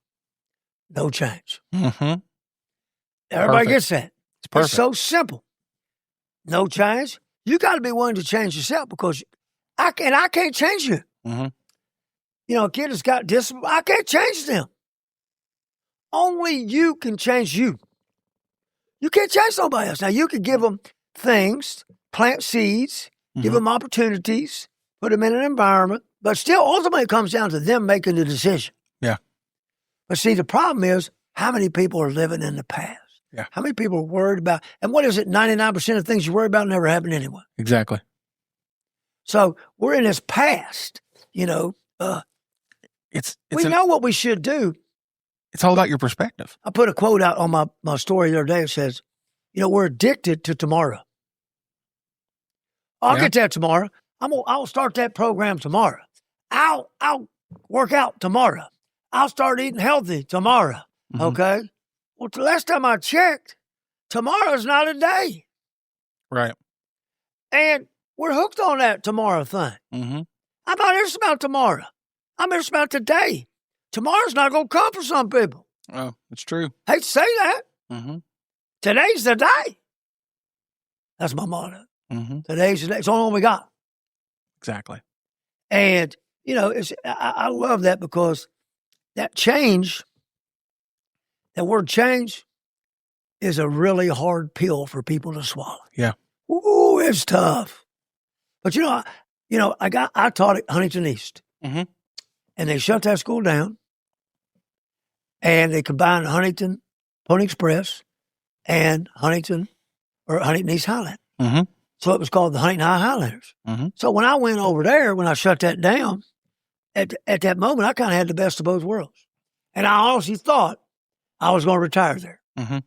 [SPEAKER 1] no change.
[SPEAKER 2] Mm-hmm.
[SPEAKER 1] Everybody gets that.
[SPEAKER 2] It's perfect.
[SPEAKER 1] It's so simple. No change. You got to be willing to change yourself because I can't change you.
[SPEAKER 2] Mm-hmm.
[SPEAKER 1] A kid has got discipline. I can't change them. Only you can change you. You can't change nobody else. Now, you can give them things, plant seeds, give them opportunities, put them in an environment, but still, ultimately, it comes down to them making the decision.
[SPEAKER 2] Yeah.
[SPEAKER 1] But see, the problem is, how many people are living in the past?
[SPEAKER 2] Yeah.
[SPEAKER 1] How many people are worried about, and what is it, 99% of things you worry about never happen anyway.
[SPEAKER 2] Exactly.
[SPEAKER 1] So we're in this past, we know what we should do.
[SPEAKER 2] It's all about your perspective.
[SPEAKER 1] I put a quote out on my story the other day. It says, we're addicted to tomorrow. I'll get that tomorrow. I'll start that program tomorrow. I'll work out tomorrow. I'll start eating healthy tomorrow. Mm-hmm. Okay? Well, the last time I checked, tomorrow's not a day.
[SPEAKER 2] Right.
[SPEAKER 1] And we're hooked on that tomorrow thing.
[SPEAKER 2] Mm-hmm.
[SPEAKER 1] I'm not interested about tomorrow. I'm interested about today. Tomorrow's not going to come for some people.
[SPEAKER 2] Oh, it's true.
[SPEAKER 1] Hate to say that.
[SPEAKER 2] Mm-hmm.
[SPEAKER 1] Today's the day. That's my motto.
[SPEAKER 2] Mm-hmm.
[SPEAKER 1] Today's the day. It's the only one we got.
[SPEAKER 2] Exactly.
[SPEAKER 1] And, I love that because that change, that word change, is a really hard pill for people to swallow.
[SPEAKER 2] Yeah.
[SPEAKER 1] Ooh, it's tough. But I taught at Huntington East,
[SPEAKER 2] Mhm.
[SPEAKER 1] and they shut that school down, and they combined Huntington Pony Express and Huntington East Highland.
[SPEAKER 2] Mhm.
[SPEAKER 1] So it was called the Huntington High Highlanders.
[SPEAKER 2] Mhm.
[SPEAKER 1] So when I went over there, when I shut that down, at that moment, I kind of had the best of both worlds. And I honestly thought I was going to retire there.
[SPEAKER 2] Mhm.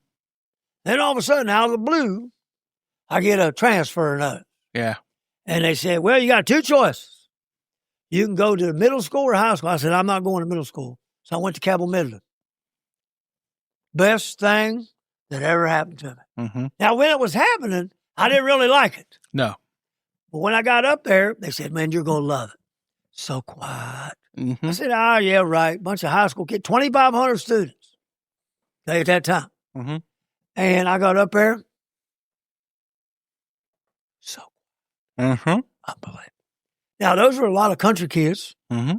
[SPEAKER 1] Then all of a sudden, out of the blue, I get a transfer note.
[SPEAKER 2] Yeah.
[SPEAKER 1] And they said, well, you got two choices. You can go to the middle school or high school. I said, I'm not going to middle school. So I went to Cabell Midland. Best thing that ever happened to me.
[SPEAKER 2] Mm-hmm.
[SPEAKER 1] Now, when it was happening, I didn't really like it.
[SPEAKER 2] No.
[SPEAKER 1] But when I got up there, they said, man, you're going to love it. So quiet.
[SPEAKER 2] Mm-hmm.
[SPEAKER 1] I said, yeah, right. Bunch of high school kids, 2,500 students at that time.
[SPEAKER 2] Mm-hmm.
[SPEAKER 1] And I got up there. So
[SPEAKER 2] Mm-hmm.
[SPEAKER 1] unbelievable. Now, those were a lot of country kids,
[SPEAKER 2] Mm-hmm.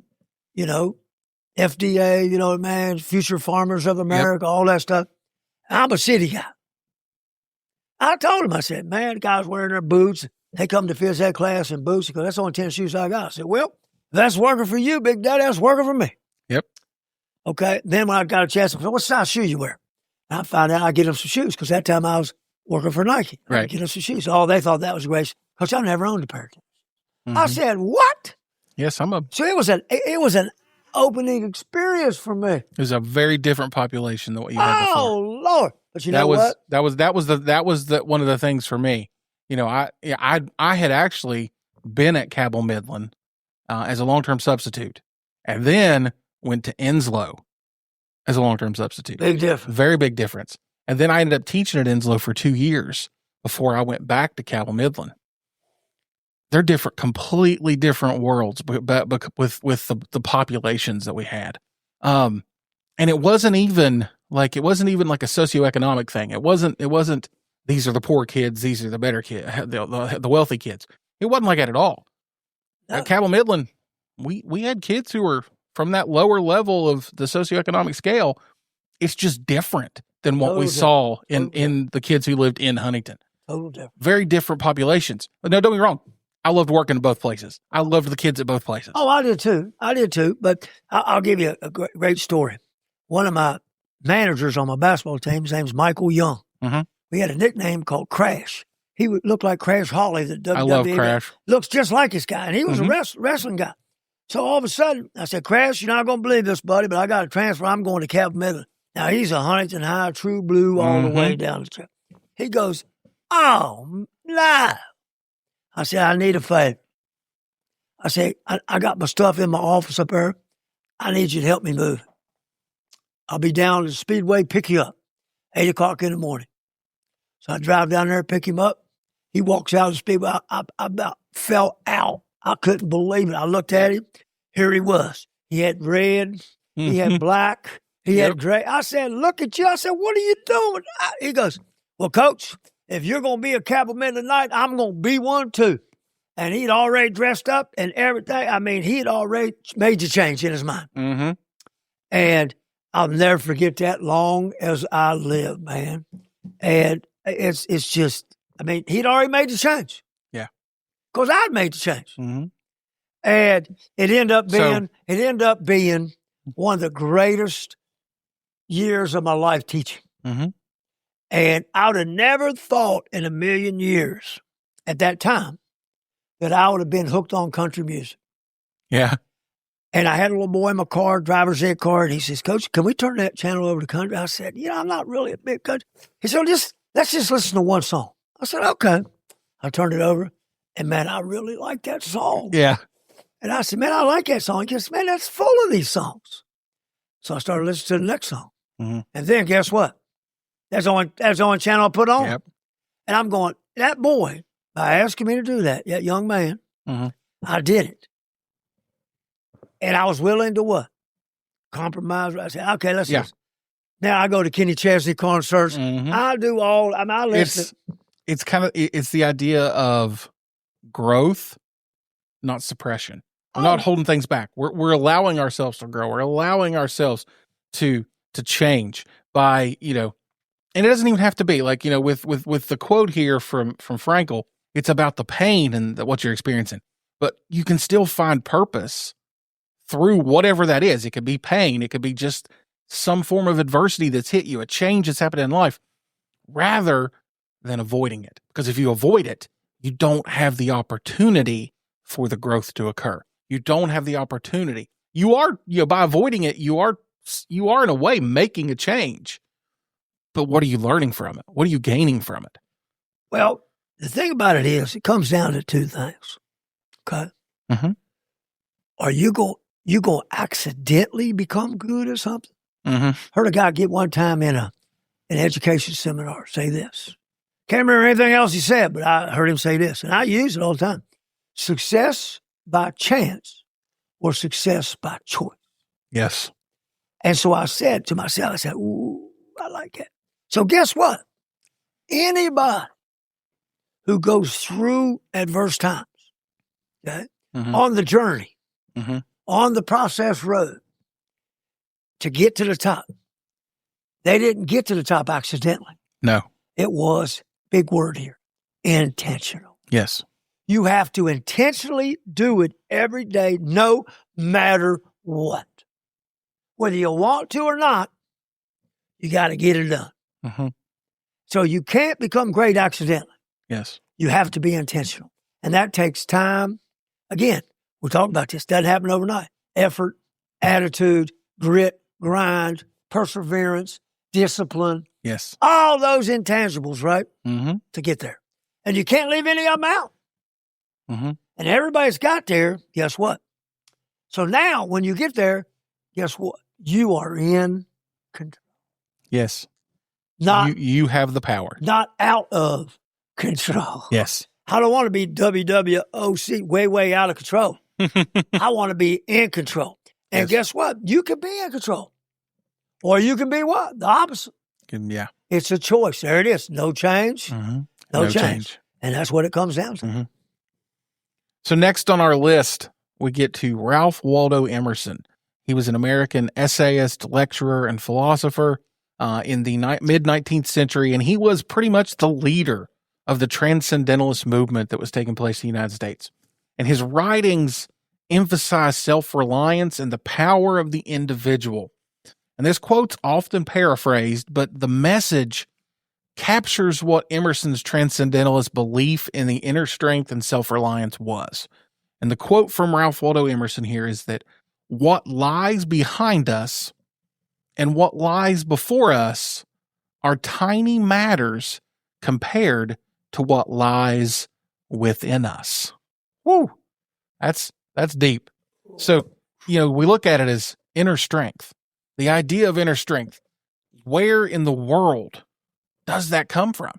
[SPEAKER 1] FDA, man, future farmers of America, all that stuff. I'm a city guy. I told him, I said, man, the guys wearing their boots. They come to phys ed class in boots because that's the only 10 shoes I got. I said, well, if that's working for you, Big Daddy, that's working for me.
[SPEAKER 2] Yep.
[SPEAKER 1] Okay. Then when I got a chance, I said, what size shoe you wear? And I found out I get them some shoes because that time I was working for Nike. I
[SPEAKER 2] Right.
[SPEAKER 1] get them some shoes. Oh, they thought that was great because I never owned a pair of shoes.
[SPEAKER 2] Mm-hmm.
[SPEAKER 1] I said, what?
[SPEAKER 2] Yes,
[SPEAKER 1] So it was an opening experience for me.
[SPEAKER 2] It was a very different population than what you had before.
[SPEAKER 1] Oh Lord! But you know what?
[SPEAKER 2] That was one of the things for me. I had actually been at Cabell Midland as a long-term substitute, and then went to Enslow as a long-term substitute.
[SPEAKER 1] Big difference.
[SPEAKER 2] Very big difference. And then I ended up teaching at Enslow for 2 years before I went back to Cabell Midland. They're different, completely different worlds, but with the populations that we had. And it wasn't even like a socioeconomic thing. It wasn't these are the poor kids, these are the better kids, the wealthy kids. It wasn't like that at all.
[SPEAKER 1] No.
[SPEAKER 2] At Cabell Midland, we had kids who were from that lower level of the socioeconomic scale. It's just different than what we saw in the kids who lived in Huntington.
[SPEAKER 1] Total different.
[SPEAKER 2] Very different populations. But no, don't get me wrong. I loved working at both places. I loved the kids at both places.
[SPEAKER 1] Oh, I did too. But I'll give you a great story. One of my managers on my basketball team, his name's Michael Young.
[SPEAKER 2] Mm-hmm.
[SPEAKER 1] We had a nickname called Crash. He would look like Crash Holly.
[SPEAKER 2] I love Crash.
[SPEAKER 1] Looks just like this guy. And he was a wrestling guy. So all of a sudden, I said, Crash, you're not going to believe this, buddy, but I got a transfer. I'm going to Cabell Midland. Now, he's a Huntington High, true blue, all the way down the trip. He goes, oh, no. I said, I need a favor. I said, I got my stuff in my office up there. I need you to help me move. I'll be down at the Speedway, pick you up, 8 o'clock in the morning. So I drive down there, pick him up. He walks out of the Speedway. I about fell out. I couldn't believe it. I looked at him. Here he was. He had red. He had black. He had gray. I said, look at you. I said, what are you doing? He goes, well, Coach, if you're going to be a Cabell Midland tonight, I'm going to be one too. And he'd already dressed up and everything. I mean, he'd already made the change in his mind.
[SPEAKER 2] Mm-hmm.
[SPEAKER 1] And I'll never forget that long as I live, man. And it's just, I mean, he'd already made the change.
[SPEAKER 2] Yeah.
[SPEAKER 1] Because I'd made the change.
[SPEAKER 2] Mm-hmm.
[SPEAKER 1] And it ended up being one of the greatest years of my life teaching.
[SPEAKER 2] Mm-hmm.
[SPEAKER 1] And I would have never thought in a million years at that time that I would have been hooked on country music.
[SPEAKER 2] Yeah.
[SPEAKER 1] And I had a little boy in my car, driver's ed car, and he says, Coach, can we turn that channel over to country? I said, I'm not really a big country. He said, let's just listen to one song. I said, okay. I turned it over, and man, I really like that song.
[SPEAKER 2] Yeah.
[SPEAKER 1] And I said, man, I like that song. He goes, man, that's full of these songs. So I started listening to the next song.
[SPEAKER 2] Mm-hmm.
[SPEAKER 1] And then guess what? That's the only channel I put on.
[SPEAKER 2] Yep.
[SPEAKER 1] And I'm going, that boy, by asking me to do that young man, I did it. And I was willing to what? Compromise. I said, okay, let's listen. Now I go to Kenny Chesney concerts.
[SPEAKER 2] Mm-hmm.
[SPEAKER 1] I do all, I listen.
[SPEAKER 2] It's the idea of growth, not suppression. We're not holding things back. We're allowing ourselves to grow. We're allowing ourselves to change by, and it doesn't even have to be like, with the quote here from Frankl, It's about the pain and what you're experiencing. But you can still find purpose through whatever that is. It could be pain. It could be just some form of adversity that's hit you, a change that's happened in life, rather than avoiding it. Because if you avoid it, you don't have the opportunity for the growth to occur. You don't have the opportunity. You are, by avoiding it, you are in a way making a change. But what are you learning from it? What are you gaining from it?
[SPEAKER 1] Well, the thing about it is, it comes down to two things. Okay.
[SPEAKER 2] Mm-hmm.
[SPEAKER 1] Are you going to accidentally become good at something?
[SPEAKER 2] Mm-hmm.
[SPEAKER 1] Heard a guy get one time in an education seminar say this. Can't remember anything else he said, but I heard him say this, and I use it all the time. Success by chance or success by choice.
[SPEAKER 2] Yes.
[SPEAKER 1] And so I said to myself, ooh, I like that. So guess what? Anybody who goes through adverse times, okay, on the journey, on the process road to get to the top, they didn't get to the top accidentally.
[SPEAKER 2] No.
[SPEAKER 1] It was, big word here, intentional.
[SPEAKER 2] Yes.
[SPEAKER 1] You have to intentionally do it every day, no matter what. Whether you want to or not, you got to get it done.
[SPEAKER 2] Mm-hmm.
[SPEAKER 1] So you can't become great accidentally.
[SPEAKER 2] Yes.
[SPEAKER 1] You have to be intentional. And that takes time. Again, we're talking about this. Doesn't happen overnight. Effort, attitude, grit, grind, perseverance, discipline.
[SPEAKER 2] Yes.
[SPEAKER 1] All those intangibles, right?
[SPEAKER 2] Mm-hmm.
[SPEAKER 1] To get there. And you can't leave any of them out.
[SPEAKER 2] Mm-hmm.
[SPEAKER 1] And everybody's got there. Guess what? So now when you get there, guess what? You are in control.
[SPEAKER 2] Yes.
[SPEAKER 1] Not
[SPEAKER 2] you have the power.
[SPEAKER 1] Not out of control.
[SPEAKER 2] Yes.
[SPEAKER 1] I don't want to be WWOC, way out of control. I want to be in control. And guess what? You can be in control. Or you can be what? The opposite.
[SPEAKER 2] Yeah.
[SPEAKER 1] It's a choice. There it is. No change.
[SPEAKER 2] Mm-hmm.
[SPEAKER 1] No change. And that's what it comes down to.
[SPEAKER 2] Mm-hmm. So next on our list, we get to Ralph Waldo Emerson. He was an American essayist, lecturer, and philosopher in the mid-19th century, and he was pretty much the leader of the transcendentalist movement that was taking place in the United States. And his writings emphasize self-reliance and the power of the individual. And this quote's often paraphrased, but the message captures what Emerson's transcendentalist belief in the inner strength and self-reliance was. And the quote from Ralph Waldo Emerson here is that what lies behind us and what lies before us are tiny matters compared to what lies within us. Woo! That's deep. So, we look at it as inner strength. The idea of inner strength. Where in the world does that come from?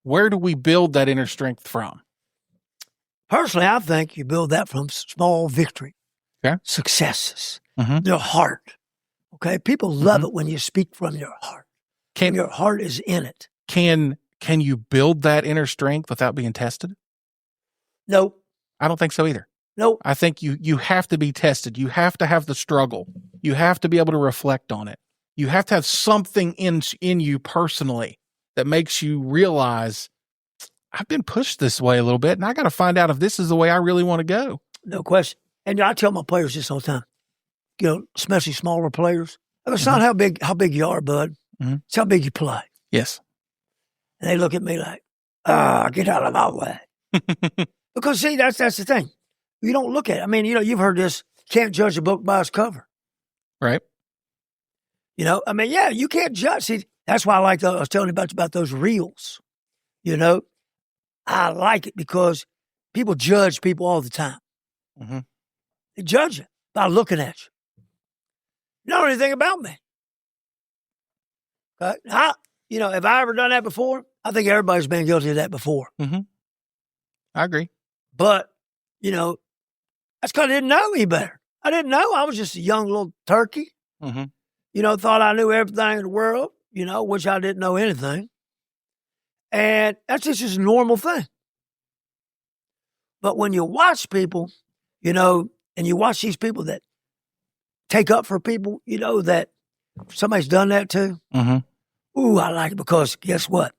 [SPEAKER 2] Where do we build that inner strength from?
[SPEAKER 1] Personally, I think you build that from small victory.
[SPEAKER 2] Okay.
[SPEAKER 1] Successes.
[SPEAKER 2] Mm-hmm.
[SPEAKER 1] Your heart. Okay? People love it when you speak from your heart. Your heart is in it.
[SPEAKER 2] Can you build that inner strength without being tested?
[SPEAKER 1] No.
[SPEAKER 2] I don't think so either.
[SPEAKER 1] No.
[SPEAKER 2] I think you have to be tested. You have to have the struggle. You have to be able to reflect on it. You have to have something in you personally that makes you realize, I've been pushed this way a little bit, and I got to find out if this is the way I really want to go.
[SPEAKER 1] No question. And I tell my players this all the time, especially smaller players. It's not how big you are, bud.
[SPEAKER 2] Mm-hmm.
[SPEAKER 1] It's how big you play.
[SPEAKER 2] Yes.
[SPEAKER 1] And they look at me like, get out of my way. Because, see, that's the thing. You don't look at it. I mean, you've heard this, can't judge a book by its cover.
[SPEAKER 2] Right.
[SPEAKER 1] You can't judge. See, that's why I was telling you about those reels. I like it because people judge people all the time.
[SPEAKER 2] Mm-hmm.
[SPEAKER 1] They judge you by looking at you. You don't know anything about me. Okay? Have I ever done that before? I think everybody's been guilty of that before.
[SPEAKER 2] Mm-hmm. I agree.
[SPEAKER 1] But, that's because I didn't know any better. I didn't know. I was just a young little turkey.
[SPEAKER 2] Mm-hmm.
[SPEAKER 1] Thought I knew everything in the world, which I didn't know anything. And that's just a normal thing. But when you watch people, and you watch these people that take up for people, that somebody's done that to.
[SPEAKER 2] Mm-hmm.
[SPEAKER 1] Ooh, I like it because guess what?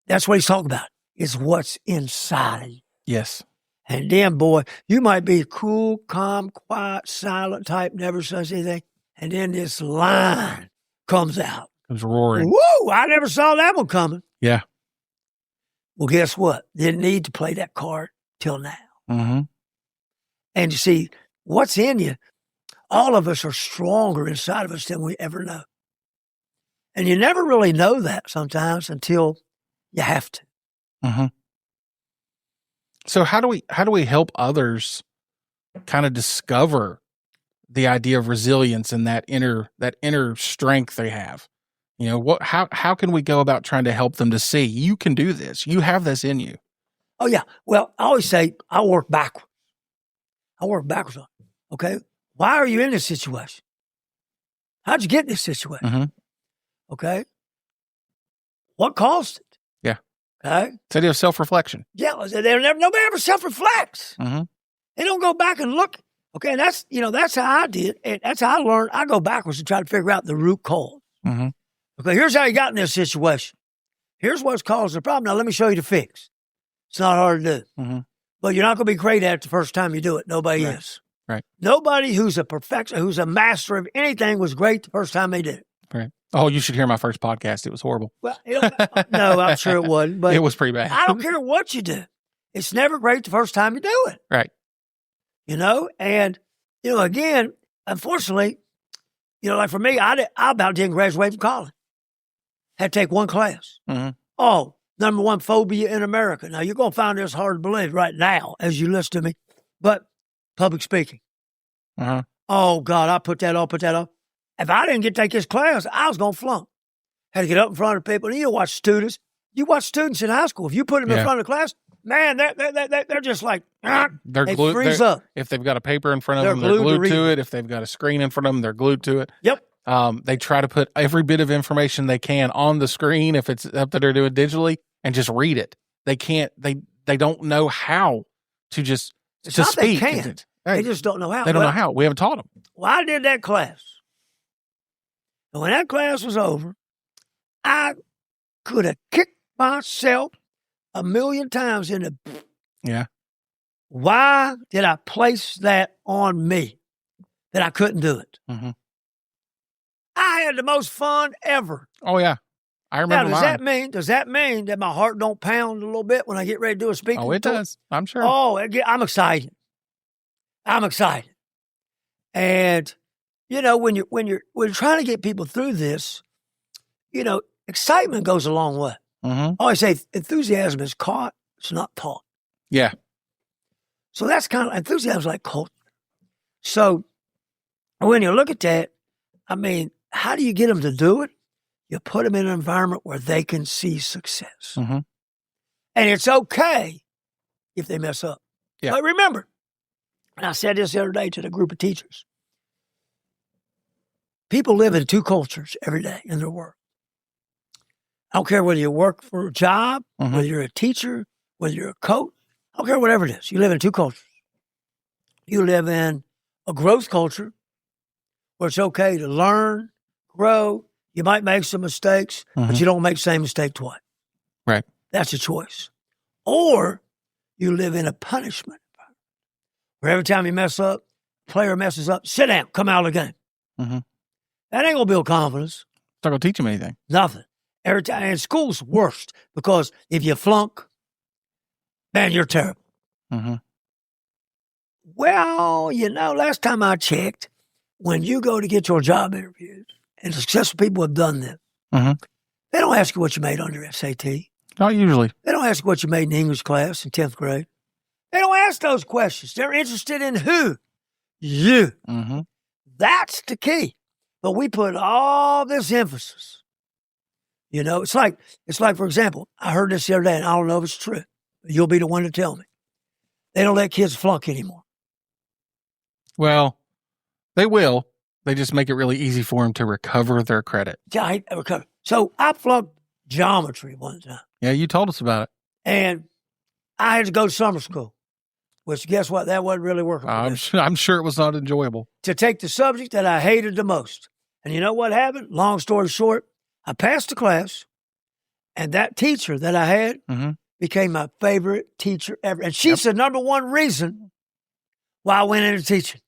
[SPEAKER 1] That's what he's talking about. is what's inside of you.
[SPEAKER 2] Yes.
[SPEAKER 1] And then, boy, you might be cool, calm, quiet, silent type, never says anything. And then this line comes out.
[SPEAKER 2] It was roaring.
[SPEAKER 1] Woo! I never saw that one coming.
[SPEAKER 2] Yeah.
[SPEAKER 1] Well, guess what? Didn't need to play that card till now.
[SPEAKER 2] Mm-hmm.
[SPEAKER 1] And you see, what's in you, all of us are stronger inside of us than we ever know. And you never really know that sometimes until you have to.
[SPEAKER 2] Mm-hmm. So how do we help others kind of discover the idea of resilience and that inner strength they have? You know, how can we go about trying to help them to see you can do this? You have this in you.
[SPEAKER 1] Oh, yeah. Well, I always say I work backwards. On it. Okay. Why are you in this situation? How'd you get in this situation?
[SPEAKER 2] Mm-hmm.
[SPEAKER 1] Okay. What caused it?
[SPEAKER 2] Yeah.
[SPEAKER 1] Okay.
[SPEAKER 2] It's the idea of self-reflection.
[SPEAKER 1] Yeah. Nobody ever self-reflects.
[SPEAKER 2] Mm-hmm.
[SPEAKER 1] They don't go back and look. Okay. And that's how I did. And that's how I learned. I go backwards and try to figure out the root cause.
[SPEAKER 2] Mm-hmm.
[SPEAKER 1] Okay. Here's how you got in this situation. Here's what's caused the problem. Now, let me show you the fix. It's not hard to do.
[SPEAKER 2] Mm-hmm.
[SPEAKER 1] But you're not going to be great at it the first time you do it. Nobody is.
[SPEAKER 2] Right.
[SPEAKER 1] Nobody who's a master of anything was great the first time they did it.
[SPEAKER 2] Right. Oh, you should hear my first podcast. It was horrible.
[SPEAKER 1] Well, no, I'm sure it wasn't. But
[SPEAKER 2] it was pretty bad.
[SPEAKER 1] I don't care what you do. It's never great the first time you do it.
[SPEAKER 2] Right.
[SPEAKER 1] And, again, unfortunately, like for me, I about didn't graduate from college. Had to take one class.
[SPEAKER 2] Mm-hmm.
[SPEAKER 1] Oh, number one phobia in America. Now, you're going to find this hard to believe right now as you listen to me, but public speaking.
[SPEAKER 2] Uh-huh.
[SPEAKER 1] Oh, God, I put that off. If I didn't get to take this class, I was going to flunk. Had to get up in front of people. And you watch students. You watch students in high school. If you put them in front of the class, man, they're just like,
[SPEAKER 2] they freeze
[SPEAKER 1] up.
[SPEAKER 2] If they've got a paper in front of them, they're glued to it. If they've got a screen in front of them, they're glued to it.
[SPEAKER 1] Yep.
[SPEAKER 2] They try to put every bit of information they can on the screen if it's up that they're doing digitally and just read it. They can't, they don't know how to just
[SPEAKER 1] it's
[SPEAKER 2] to
[SPEAKER 1] not
[SPEAKER 2] speak.
[SPEAKER 1] They can't. They just don't know how.
[SPEAKER 2] They don't know how. We haven't taught them.
[SPEAKER 1] Well, I did that class. And when that class was over, I could have kicked myself a million times in the...
[SPEAKER 2] Yeah.
[SPEAKER 1] Why did I place that on me that I couldn't do it?
[SPEAKER 2] Mm-hmm.
[SPEAKER 1] I had the most fun ever.
[SPEAKER 2] Oh, yeah. I remember
[SPEAKER 1] now, does that mean that my heart don't pound a little bit when I get ready to do a speaking?
[SPEAKER 2] Oh, it does. I'm sure.
[SPEAKER 1] Oh, I'm excited. And, when you're trying to get people through this, excitement goes a long way.
[SPEAKER 2] Mm-hmm.
[SPEAKER 1] I always say enthusiasm is caught, it's not taught.
[SPEAKER 2] Yeah.
[SPEAKER 1] So that's kind of enthusiasm is like culture. So when you look at that, how do you get them to do it? You put them in an environment where they can see success.
[SPEAKER 2] Mm-hmm.
[SPEAKER 1] And it's okay if they mess up.
[SPEAKER 2] Yeah.
[SPEAKER 1] But remember, and I said this the other day to the group of teachers, people live in two cultures every day in their work. I don't care whether you work for a job,
[SPEAKER 2] mm-hmm.
[SPEAKER 1] whether you're a teacher, whether you're a coach. I don't care whatever it is. You live in two cultures. You live in a growth culture where it's okay to learn, grow. You might make some mistakes,
[SPEAKER 2] mm-hmm.
[SPEAKER 1] but you don't make the same mistake twice.
[SPEAKER 2] Right.
[SPEAKER 1] That's a choice. Or you live in a punishment environment where every time you mess up, player messes up, sit down, come out of the game.
[SPEAKER 2] Mm-hmm.
[SPEAKER 1] That ain't going to build confidence.
[SPEAKER 2] It's not going to teach them anything.
[SPEAKER 1] Nothing. Every time, and school's worst because if you flunk, man, you're terrible.
[SPEAKER 2] Mm-hmm.
[SPEAKER 1] Well, last time I checked, when you go to get your job interviews, and successful people have done this,
[SPEAKER 2] mm-hmm.
[SPEAKER 1] they don't ask you what you made on your SAT.
[SPEAKER 2] Not usually.
[SPEAKER 1] They don't ask you what you made in English class in 10th grade. They don't ask those questions. They're interested in who? You.
[SPEAKER 2] Mm-hmm.
[SPEAKER 1] That's the key. But we put all this emphasis. It's like, for example, I heard this the other day, and I don't know if it's true. You'll be the one to tell me. They don't let kids flunk anymore.
[SPEAKER 2] Well, they will. They just make it really easy for them to recover their credit.
[SPEAKER 1] Yeah, recover. So I flunked geometry one time.
[SPEAKER 2] Yeah, you told us about it.
[SPEAKER 1] And I had to go to summer school, which guess what? That wasn't really working.
[SPEAKER 2] I'm sure it was not enjoyable.
[SPEAKER 1] To take the subject that I hated the most. And you know what happened? Long story short, I passed the class, and that teacher that I had,
[SPEAKER 2] mm-hmm.
[SPEAKER 1] became my favorite teacher ever. And she's the number one reason why I went into teaching.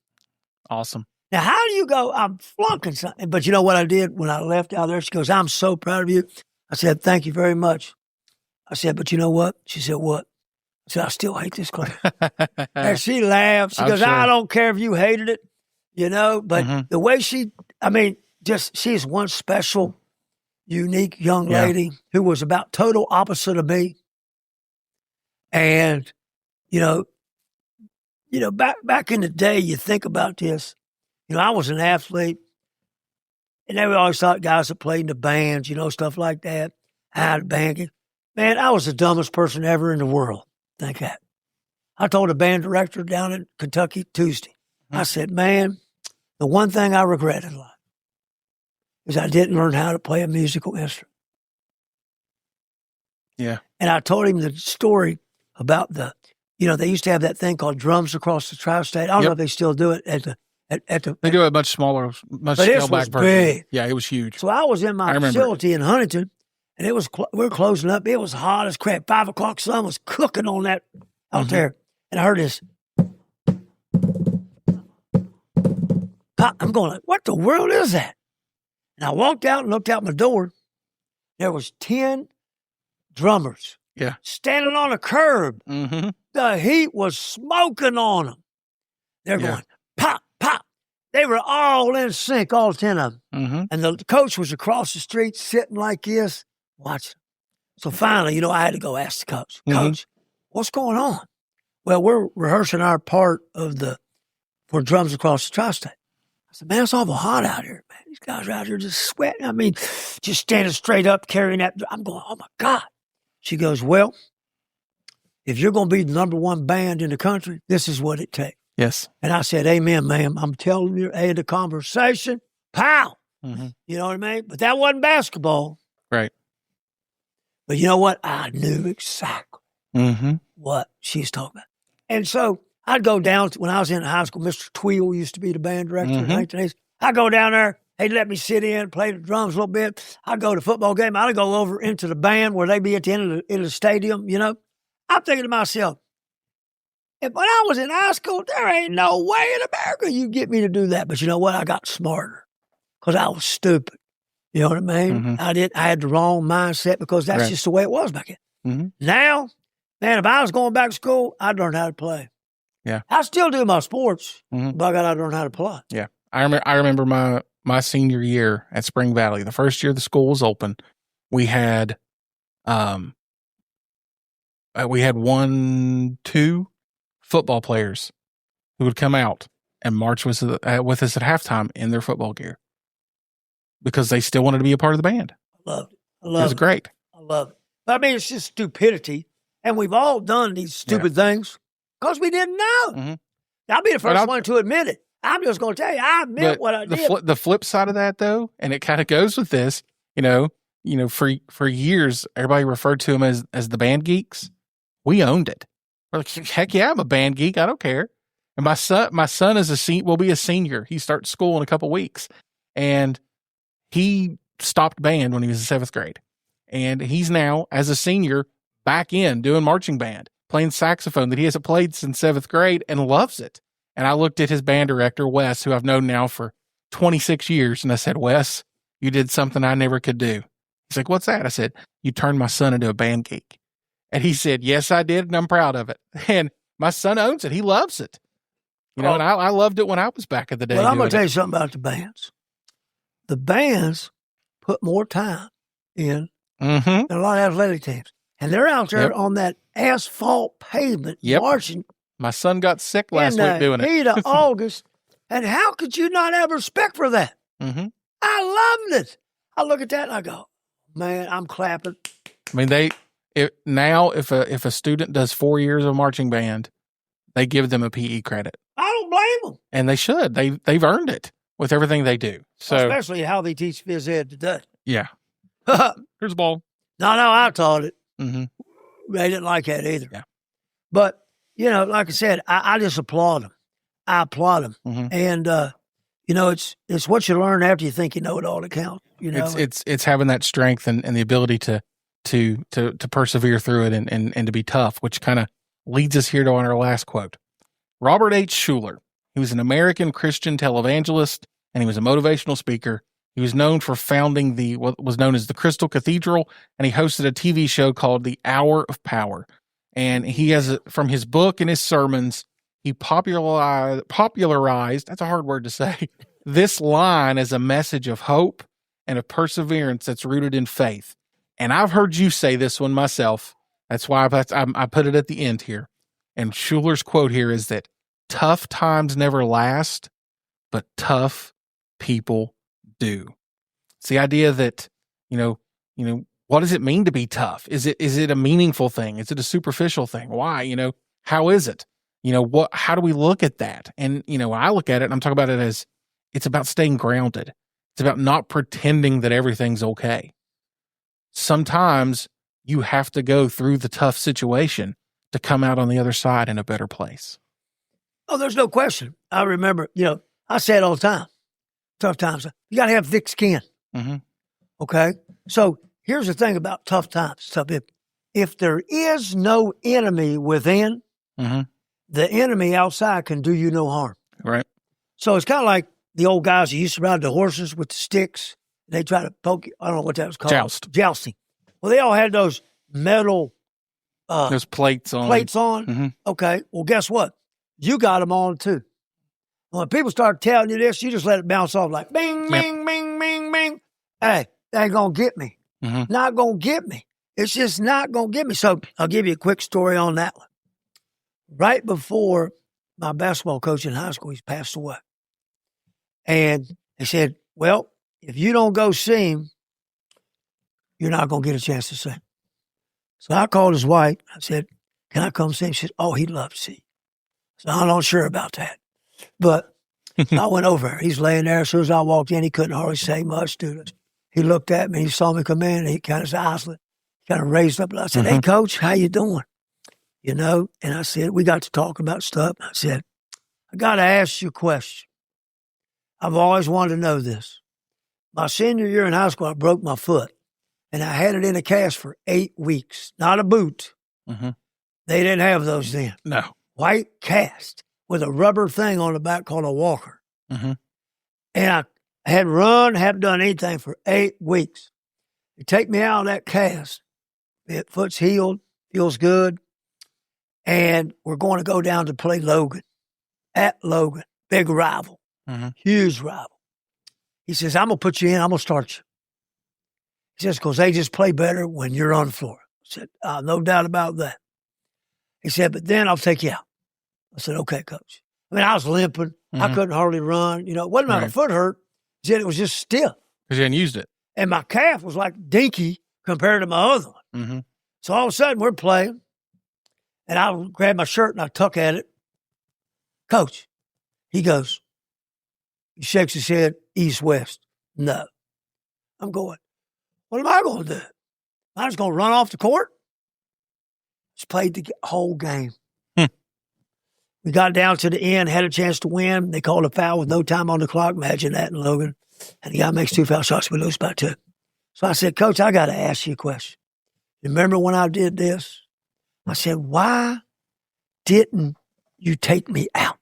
[SPEAKER 2] Awesome.
[SPEAKER 1] Now, how do you go, I'm flunking something. But you know what I did when I left out there? She goes, I'm so proud of you. I said, thank you very much. I said, but you know what? She said, what? I said, I still hate this class. And she laughed. She goes, I don't care if you hated it, but the way she's one special, unique young lady who was about total opposite of me. And, back in the day, you think about this. I was an athlete, and they always thought guys that played in the bands, stuff like that, had a band. Man, I was the dumbest person ever in the world. Think that. I told a band director down in Kentucky Tuesday, I said, man, the one thing I regret in life is I didn't learn how to play a musical instrument.
[SPEAKER 2] Yeah.
[SPEAKER 1] And I told him the story about they used to have that thing called drums across the tri-state. I don't know if they still do it at the
[SPEAKER 2] they do a much smaller, much scaled back version.
[SPEAKER 1] Big.
[SPEAKER 2] Yeah, it was huge.
[SPEAKER 1] So I was in my facility in Huntington, and we were closing up. It was hot as crap. 5 o'clock sun was cooking on that out there. And I heard this. I'm going like, what the world is that? And I walked out and looked out my door. There was 10 drummers standing on a curb.
[SPEAKER 2] Mm-hmm.
[SPEAKER 1] The heat was smoking on them. They're going, pop, pop. They were all in sync, all 10 of them.
[SPEAKER 2] Mm-hmm.
[SPEAKER 1] And the coach was across the street sitting like this, watching. So finally, I had to go ask the coach, Coach, what's going on? Well, we're rehearsing our part for drums across the tri-state. I said, man, it's awful hot out here, man. These guys are out here just sweating. I mean, just standing straight up, carrying that. I'm going, oh, my God. She goes, well, if you're going to be the number one band in the country, this is what it takes.
[SPEAKER 2] Yes.
[SPEAKER 1] And I said, amen, ma'am. I'm telling you, end of conversation, pow.
[SPEAKER 2] Mm-hmm.
[SPEAKER 1] You know what I mean? But that wasn't basketball.
[SPEAKER 2] Right.
[SPEAKER 1] But you know what? I knew exactly what she's talking about. And so I'd go down when I was in high school. Mr. Tweel used to be the band director in the 1980s. I'd go down there. He'd let me sit in, play the drums a little bit. I'd go to a football game. I'd go over into the band where they'd be at the end of the stadium, I'm thinking to myself, when I was in high school, there ain't no way in America you get me to do that. But you know what? I got smarter because I was stupid. You know what I mean? I had the wrong mindset because that's just the way it was back then. Now, man, if I was going back to school, I'd learn how to play.
[SPEAKER 2] Yeah.
[SPEAKER 1] I still do my sports, but I got to learn how to play.
[SPEAKER 2] Yeah. I remember my senior year at Spring Valley, the first year the school was open, we had 2 football players who would come out and march with us at halftime in their football gear because they still wanted to be a part of the band.
[SPEAKER 1] I loved it.
[SPEAKER 2] It was great.
[SPEAKER 1] I love it. But I mean, it's just stupidity. And we've all done these stupid things because we didn't know. I'll be the first one to admit it. I'm just going to tell you, I admit what I did.
[SPEAKER 2] The flip side of that, though, and it kind of goes with this, for years, everybody referred to them as the band geeks. We owned it. We're like, heck yeah, I'm a band geek. I don't care. And my son will be a senior. He starts school in a couple weeks, and he stopped band when he was in 7th grade, and he's now as a senior back in doing marching band, playing saxophone that he hasn't played since 7th grade, and loves it. And I looked at his band director, Wes, who I've known now for 26 years, and I said, Wes, you did something I never could do. He's like, what's that? I said, you turned my son into a band geek. And he said, yes, I did, and I'm proud of it. And my son owns it. He loves it. And I loved it when I was back in the day.
[SPEAKER 1] Well, I'm going to tell you something about the bands. The bands put more time in than a lot of athletic teams. And they're out there on that asphalt pavement marching.
[SPEAKER 2] My son got sick last week doing it.
[SPEAKER 1] In the heat of August. And how could you not have respect for that? I loved it. I look at that and I go, man, I'm clapping.
[SPEAKER 2] I mean, if a student does 4 years of marching band, they give them a PE credit.
[SPEAKER 1] I don't blame them.
[SPEAKER 2] And they should. They've earned it with everything they do. So
[SPEAKER 1] especially how they teach phys ed today.
[SPEAKER 2] Yeah. Here's the ball.
[SPEAKER 1] No, I taught it. They didn't like that either.
[SPEAKER 2] Yeah.
[SPEAKER 1] But, like I said, I just applaud them. I applaud them. And, it's what you learn after you think you know it all that counts.
[SPEAKER 2] It's having that strength and the ability to to persevere through it and to be tough, which kind of leads us here to our last quote. Robert H. Schuller, he was an American Christian televangelist, and he was a motivational speaker. He was known for founding what was known as the Crystal Cathedral, and he hosted a TV show called The Hour of Power. And he has, from his book and his sermons, he popularized, that's a hard word to say, this line as a message of hope and of perseverance that's rooted in faith. And I've heard you say this one myself. That's why I put it at the end here. And Schuller's quote here is that tough times never last, but tough people do. It's the idea that, what does it mean to be tough? Is it a meaningful thing? Is it a superficial thing? Why? How is it? How do we look at that? And, I look at it and I'm talking about it as it's about staying grounded. It's about not pretending that everything's okay. Sometimes you have to go through the tough situation to come out on the other side in a better place.
[SPEAKER 1] Oh, there's no question. I remember, I say it all the time. Tough times. You got to have thick skin.
[SPEAKER 2] Mm-hmm.
[SPEAKER 1] Okay? So here's the thing about tough times. If there is no enemy within,
[SPEAKER 2] mm-hmm.
[SPEAKER 1] the enemy outside can do you no harm.
[SPEAKER 2] Right.
[SPEAKER 1] So it's kind of like the old guys who used to ride the horses with the sticks. They try to poke you. I don't know what that was called. Jousting. Well, they all had those metal
[SPEAKER 2] those plates on.
[SPEAKER 1] Mm-hmm. Okay. Well, guess what? You got them on too. When people start telling you this, you just let it bounce off like bing, bing, bing, bing, bing. Hey, they ain't going to get me.
[SPEAKER 2] Mm-hmm.
[SPEAKER 1] Not going to get me. It's just not going to get me. So I'll give you a quick story on that one. Right before my basketball coach in high school, he's passed away. And they said, well, if you don't go see him, you're not going to get a chance to see him. So I called his wife. I said, can I come see him? She said, oh, he'd love to see you. So I'm not sure about that. But I went over there. He's laying there. As soon as I walked in, he couldn't hardly say much to us. He looked at me. He saw me come in. And he kind of said, Iceland, kind of raised up. And I said, hey, Coach, how you doing? And I said, we got to talk about stuff. I said, I got to ask you a question. I've always wanted to know this. My senior year in high school, I broke my foot. And I had it in a cast for 8 weeks. Not a boot.
[SPEAKER 2] Mm-hmm.
[SPEAKER 1] They didn't have those then.
[SPEAKER 2] No.
[SPEAKER 1] White cast with a rubber thing on the back called a walker.
[SPEAKER 2] Mm-hmm.
[SPEAKER 1] And I hadn't done anything for 8 weeks. You take me out of that cast. The foot's healed, feels good. And we're going to go down to play Logan. At Logan. Big rival.
[SPEAKER 2] Mm-hmm.
[SPEAKER 1] Huge rival. He says, I'm going to put you in. I'm going to start you. He says, because they just play better when you're on the floor. I said, no doubt about that. He said, but then I'll take you out. I said, okay, Coach. I mean, I was limping.
[SPEAKER 2] Mm-hmm.
[SPEAKER 1] I couldn't hardly run. It wasn't my foot hurt. He said it was just stiff.
[SPEAKER 2] Because you hadn't used it.
[SPEAKER 1] And my calf was like dinky compared to my other one.
[SPEAKER 2] Mm-hmm.
[SPEAKER 1] So all of a sudden, we're playing. And I grab my shirt and I tuck at it. Coach, he goes, he shakes his head, east-west. No. I'm going, what am I going to do? I'm just going to run off the court? Just played the whole game. We got down to the end, had a chance to win. They called a foul with no time on the clock. Imagine that in Logan. And the guy makes 2 foul shots. We lose by 2. So I said, Coach, I got to ask you a question. Remember when I did this? I said, why didn't you take me out?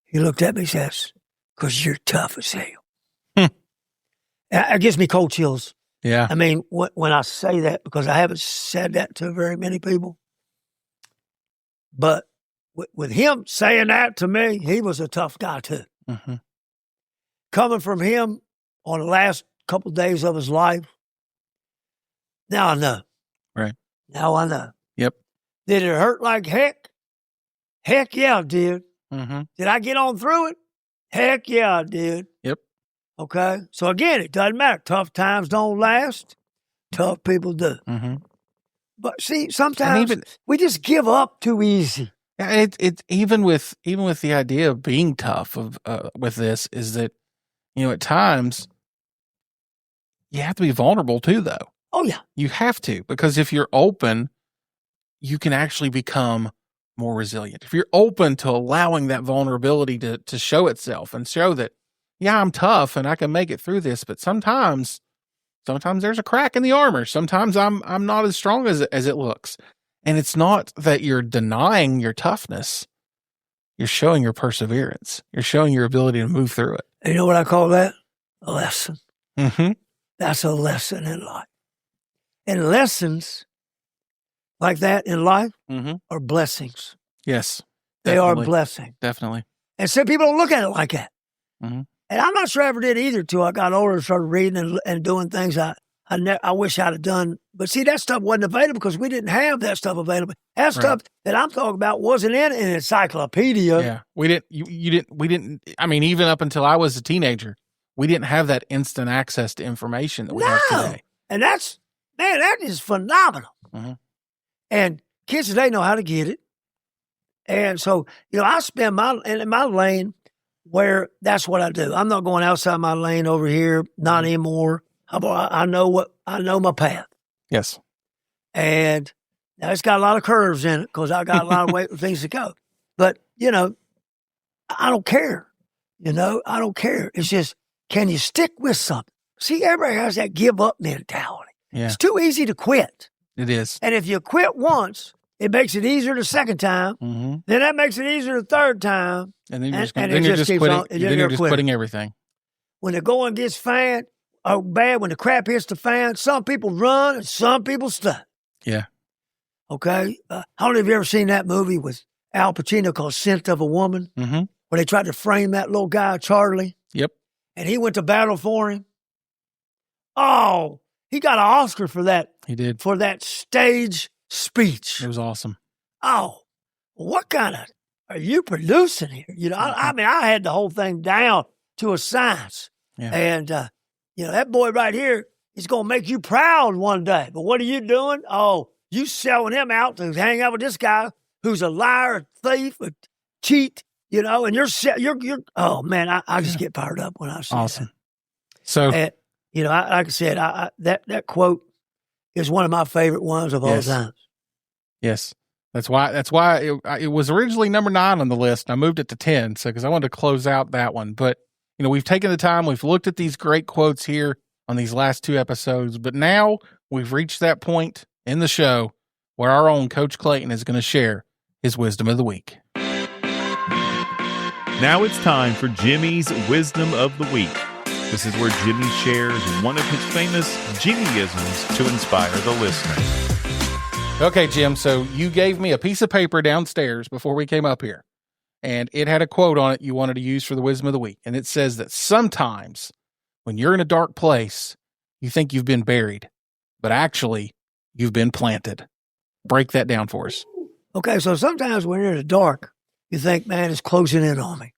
[SPEAKER 1] He looked at me and says, because you're tough as hell. It gives me cold chills.
[SPEAKER 2] Yeah.
[SPEAKER 1] I mean, when I say that, because I haven't said that to very many people, but with him saying that to me, he was a tough guy too.
[SPEAKER 2] Mm-hmm.
[SPEAKER 1] Coming from him on the last couple of days of his life, now I know.
[SPEAKER 2] Right.
[SPEAKER 1] Now I know.
[SPEAKER 2] Yep.
[SPEAKER 1] Did it hurt like heck? Heck yeah, it did.
[SPEAKER 2] Mm-hmm.
[SPEAKER 1] Did I get on through it? Heck yeah, I did.
[SPEAKER 2] Yep.
[SPEAKER 1] Okay. So again, it doesn't matter. Tough times don't last. Tough people do.
[SPEAKER 2] Mm-hmm.
[SPEAKER 1] But see, sometimes we just give up too easy.
[SPEAKER 2] Yeah, it's even with the idea of being tough with this is that, at times you have to be vulnerable too, though.
[SPEAKER 1] Oh yeah,
[SPEAKER 2] you have to, because if you're open, you can actually become more resilient. If you're open to allowing that vulnerability to show itself and show that, yeah, I'm tough and I can make it through this, but sometimes Sometimes there's a crack in the armor. Sometimes I'm not as strong as it looks. And it's not that you're denying your toughness. You're showing your perseverance. You're showing your ability to move through it.
[SPEAKER 1] You know what I call that? A lesson.
[SPEAKER 2] Mm-hmm.
[SPEAKER 1] That's a lesson in life. And lessons like that in life are blessings.
[SPEAKER 2] Yes.
[SPEAKER 1] They are blessings.
[SPEAKER 2] Definitely.
[SPEAKER 1] And some people don't look at it like that.
[SPEAKER 2] Mm-hmm.
[SPEAKER 1] And I'm not sure I ever did either till I got older and started reading and doing things I wish I'd have done. But see, that stuff wasn't available because we didn't have that stuff available. That stuff that I'm talking about wasn't in an encyclopedia.
[SPEAKER 2] Yeah. We didn't, I mean, even up until I was a teenager, we didn't have that instant access to information that we have today.
[SPEAKER 1] And that is phenomenal.
[SPEAKER 2] Mm-hmm.
[SPEAKER 1] And kids today know how to get it. And so, I spend in my lane where that's what I do. I'm not going outside my lane over here, not anymore. I know my path.
[SPEAKER 2] Yes.
[SPEAKER 1] And now it's got a lot of curves in it because I got a lot of things to go. But, I don't care. I don't care. It's just, can you stick with something? See, everybody has that give up mentality.
[SPEAKER 2] Yeah.
[SPEAKER 1] It's too easy to quit.
[SPEAKER 2] It is.
[SPEAKER 1] And if you quit once, it makes it easier the second time.
[SPEAKER 2] Mm-hmm.
[SPEAKER 1] Then that makes it easier the third time.
[SPEAKER 2] And then you're just quitting everything.
[SPEAKER 1] When the going gets bad, when the crap hits the fan, some people run and some people stay.
[SPEAKER 2] Yeah.
[SPEAKER 1] Okay? I don't know if you ever seen that movie with Al Pacino called Scent of a Woman,
[SPEAKER 2] mm-hmm.
[SPEAKER 1] where they tried to frame that little guy, Charlie.
[SPEAKER 2] Yep.
[SPEAKER 1] And he went to battle for him. Oh, he got an Oscar for that.
[SPEAKER 2] He did.
[SPEAKER 1] For that stage speech.
[SPEAKER 2] It was awesome.
[SPEAKER 1] Oh, what kind of are you producing here? I mean, I had the whole thing down to a science.
[SPEAKER 2] Yeah.
[SPEAKER 1] And, that boy right here is going to make you proud one day. But what are you doing? Oh, you selling him out to hang out with this guy who's a liar, a thief, a cheat, and you're oh, man, I just get fired up when I see
[SPEAKER 2] awesome.
[SPEAKER 1] that.
[SPEAKER 2] So,
[SPEAKER 1] and, like I said, that quote is one of my favorite ones of all time.
[SPEAKER 2] Yes. That's why it was originally number 9 on the list. I moved it to 10, because I wanted to close out that one. But, we've taken the time. We've looked at these great quotes here on these last 2 episodes. But now we've reached that point in the show where our own Coach Clayton is going to share his wisdom of the week.
[SPEAKER 3] Now it's time for Jimmy's Wisdom of the Week. This is where Jimmy shares one of his famous Jimmyisms to inspire the listener.
[SPEAKER 2] Okay, Jim, so you gave me a piece of paper downstairs before we came up here, and it had a quote on it you wanted to use for the wisdom of the week. And it says that sometimes when you're in a dark place, you think you've been buried, but actually you've been planted. Break that down for us.
[SPEAKER 1] Okay, so sometimes when you're in the dark, you think, man, it's closing in on me.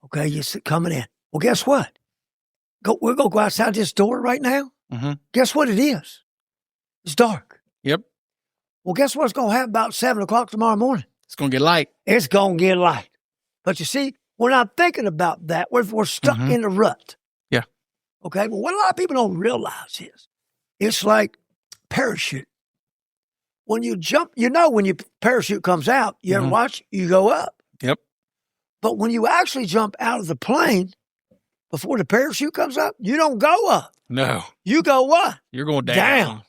[SPEAKER 1] Okay, you're coming in. Well, guess what? We're going to go outside this door right now.
[SPEAKER 2] Mm-hmm.
[SPEAKER 1] Guess what it is? It's dark.
[SPEAKER 2] Yep.
[SPEAKER 1] Well, guess what's going to happen about 7 o'clock tomorrow morning?
[SPEAKER 2] It's going to get light.
[SPEAKER 1] It's going to get light. But you see, we're not thinking about that. We're stuck in the rut.
[SPEAKER 2] Yeah.
[SPEAKER 1] Okay, but what a lot of people don't realize is it's like parachute. When you jump, when your parachute comes out, you ever watch, you go up.
[SPEAKER 2] Yep.
[SPEAKER 1] But when you actually jump out of the plane, before the parachute comes up, you don't go up.
[SPEAKER 2] No.
[SPEAKER 1] You go what?
[SPEAKER 2] You're going down.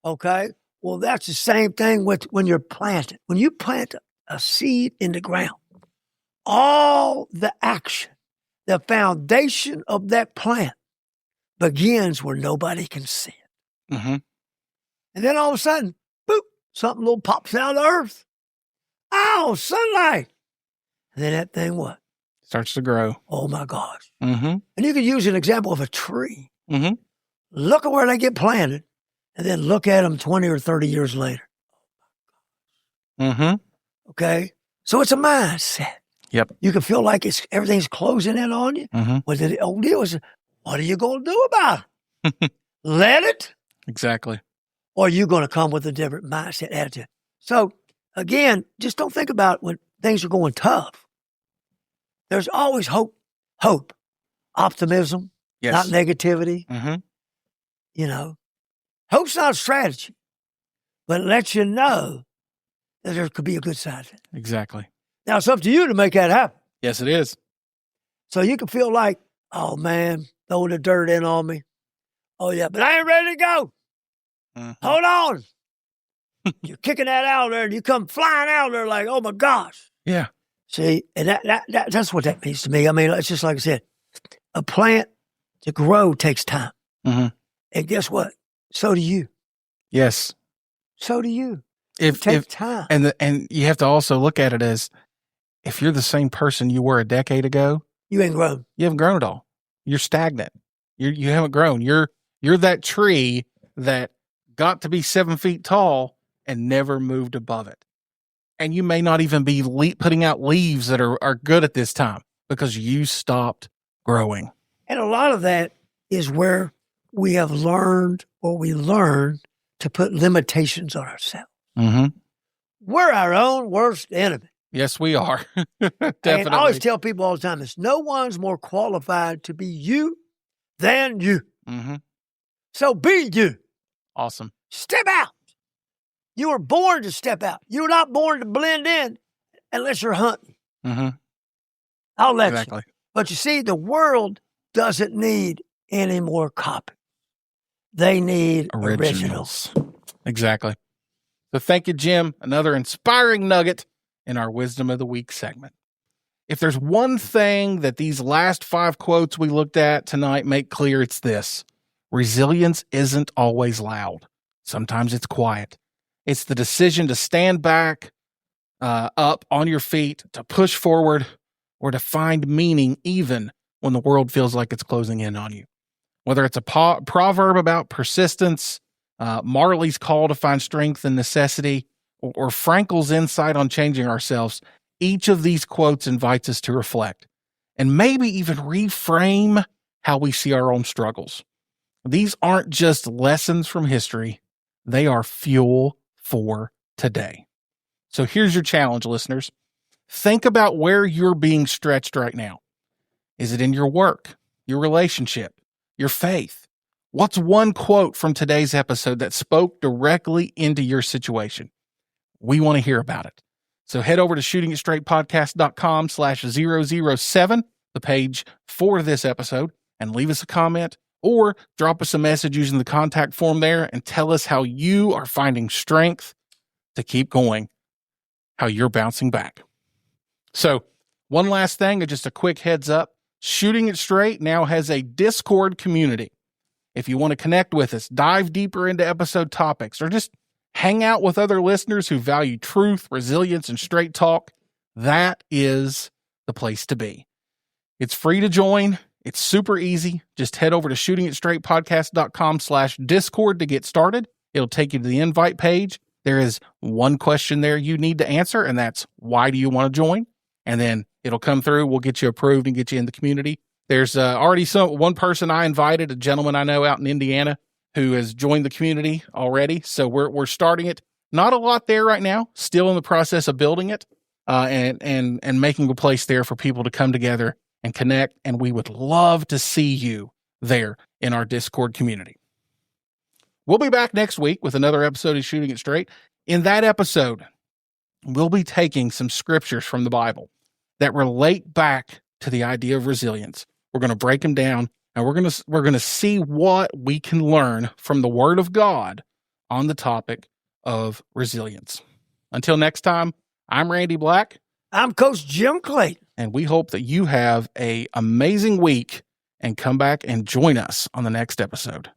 [SPEAKER 1] Okay. Well, that's the same thing with when you're planted. When you plant a seed in the ground, all the action, the foundation of that plant begins where nobody can see it.
[SPEAKER 2] Mm-hmm.
[SPEAKER 1] And then all of a sudden, boop, something little pops out of the earth. Oh, sunlight. And then that thing what?
[SPEAKER 2] Starts to grow.
[SPEAKER 1] Oh, my gosh.
[SPEAKER 2] Mm-hmm.
[SPEAKER 1] And you can use an example of a tree.
[SPEAKER 2] Mm-hmm.
[SPEAKER 1] Look at where they get planted, and then look at them 20 or 30 years later.
[SPEAKER 2] Mm-hmm.
[SPEAKER 1] Okay? So it's a mindset.
[SPEAKER 2] Yep.
[SPEAKER 1] You can feel like everything's closing in on you.
[SPEAKER 2] Mm-hmm.
[SPEAKER 1] But the old deal is, what are you going to do about it? Let it?
[SPEAKER 2] Exactly.
[SPEAKER 1] Or are you going to come with a different mindset, attitude? So, again, just don't think about when things are going tough. There's always hope, optimism,
[SPEAKER 2] yes.
[SPEAKER 1] not negativity.
[SPEAKER 2] Mm-hmm.
[SPEAKER 1] Hope's not a strategy, but it lets you know that there could be a good side to it.
[SPEAKER 2] Exactly.
[SPEAKER 1] Now, it's up to you to make that happen.
[SPEAKER 2] Yes, it is.
[SPEAKER 1] So you can feel like, oh, man, throwing the dirt in on me. Oh, yeah, but I ain't ready to go. Hold on. You're kicking that out there, and you come flying out there like, oh, my gosh.
[SPEAKER 2] Yeah.
[SPEAKER 1] See, and that's what that means to me. I mean, it's just like I said, a plant to grow takes time. And guess what? So do you.
[SPEAKER 2] Yes.
[SPEAKER 1] So do you. It takes time.
[SPEAKER 2] And you have to also look at it as, if you're the same person you were a decade ago,
[SPEAKER 1] you ain't grown.
[SPEAKER 2] You haven't grown at all. You're stagnant. You haven't grown. You're that tree that got to be 7 feet tall and never moved above it. And you may not even be putting out leaves that are good at this time because you stopped growing.
[SPEAKER 1] And a lot of that is where we have learned, or we learn to put limitations on ourselves. We're our own worst enemy.
[SPEAKER 2] Yes, we are. Definitely.
[SPEAKER 1] And I always tell people all the time this: no one's more qualified to be you than you. So be you.
[SPEAKER 2] Awesome.
[SPEAKER 1] Step out. You were born to step out. You were not born to blend in unless you're hunting. I'll let you. But you see, the world doesn't need any more copies. They need originals.
[SPEAKER 2] Exactly. So thank you, Jim. Another inspiring nugget in our Wisdom of the Week segment. If there's one thing that these last 5 quotes we looked at tonight make clear, it's this: resilience isn't always loud. Sometimes it's quiet. It's the decision to stand back, up on your feet, to push forward, or to find meaning even when the world feels like it's closing in on you. Whether it's a proverb about persistence, Marley's call to find strength in necessity, or Frankl's insight on changing ourselves, each of these quotes invites us to reflect and maybe even reframe how we see our own struggles. These aren't just lessons from history. They are fuel for today. So here's your challenge, listeners. Think about where you're being stretched right now. Is it in your work, your relationship, your faith? What's one quote from today's episode that spoke directly into your situation? We want to hear about it. So head over to shootingitstraightpodcast.com/007, the page for this episode, and leave us a comment or drop us a message using the contact form there and tell us how you are finding strength to keep going, how you're bouncing back. So one last thing, just a quick heads up. Shooting It Straight now has a Discord community. If you want to connect with us, dive deeper into episode topics, or just hang out with other listeners who value truth, resilience, and straight talk, that is the place to be. It's free to join. It's super easy. Just head over to shootingitstraightpodcast.com/Discord to get started. It'll take you to the invite page. There is one question there you need to answer, and that's, why do you want to join? And then it'll come through. We'll get you approved and get you in the community. There's already one person I invited, a gentleman I know out in Indiana, who has joined the community already. So we're starting it. Not a lot there right now. Still in the process of building it and making a place there for people to come together and connect. And we would love to see you there in our Discord community. We'll be back next week with another episode of Shooting It Straight. In that episode, we'll be taking some scriptures from the Bible that relate back to the idea of resilience. We're going to break them down, and we're going to see what we can learn from the Word of God on the topic of resilience. Until next time, I'm Randy Black.
[SPEAKER 1] I'm Coach Jim Clayton.
[SPEAKER 2] And we hope that you have an amazing week and come back and join us on the next episode.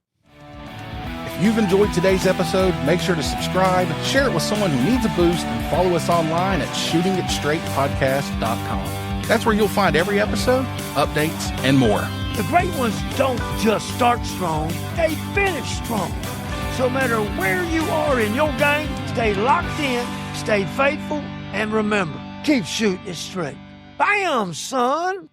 [SPEAKER 2] If you've enjoyed today's episode, make sure to subscribe, share it with someone who needs a boost, and follow us online at shootingitstraightpodcast.com. That's where you'll find every episode, updates, and more.
[SPEAKER 1] The great ones don't just start strong, they finish strong. So no matter where you are in your game, stay locked in, stay faithful, and remember, keep shooting it straight. Bam, son!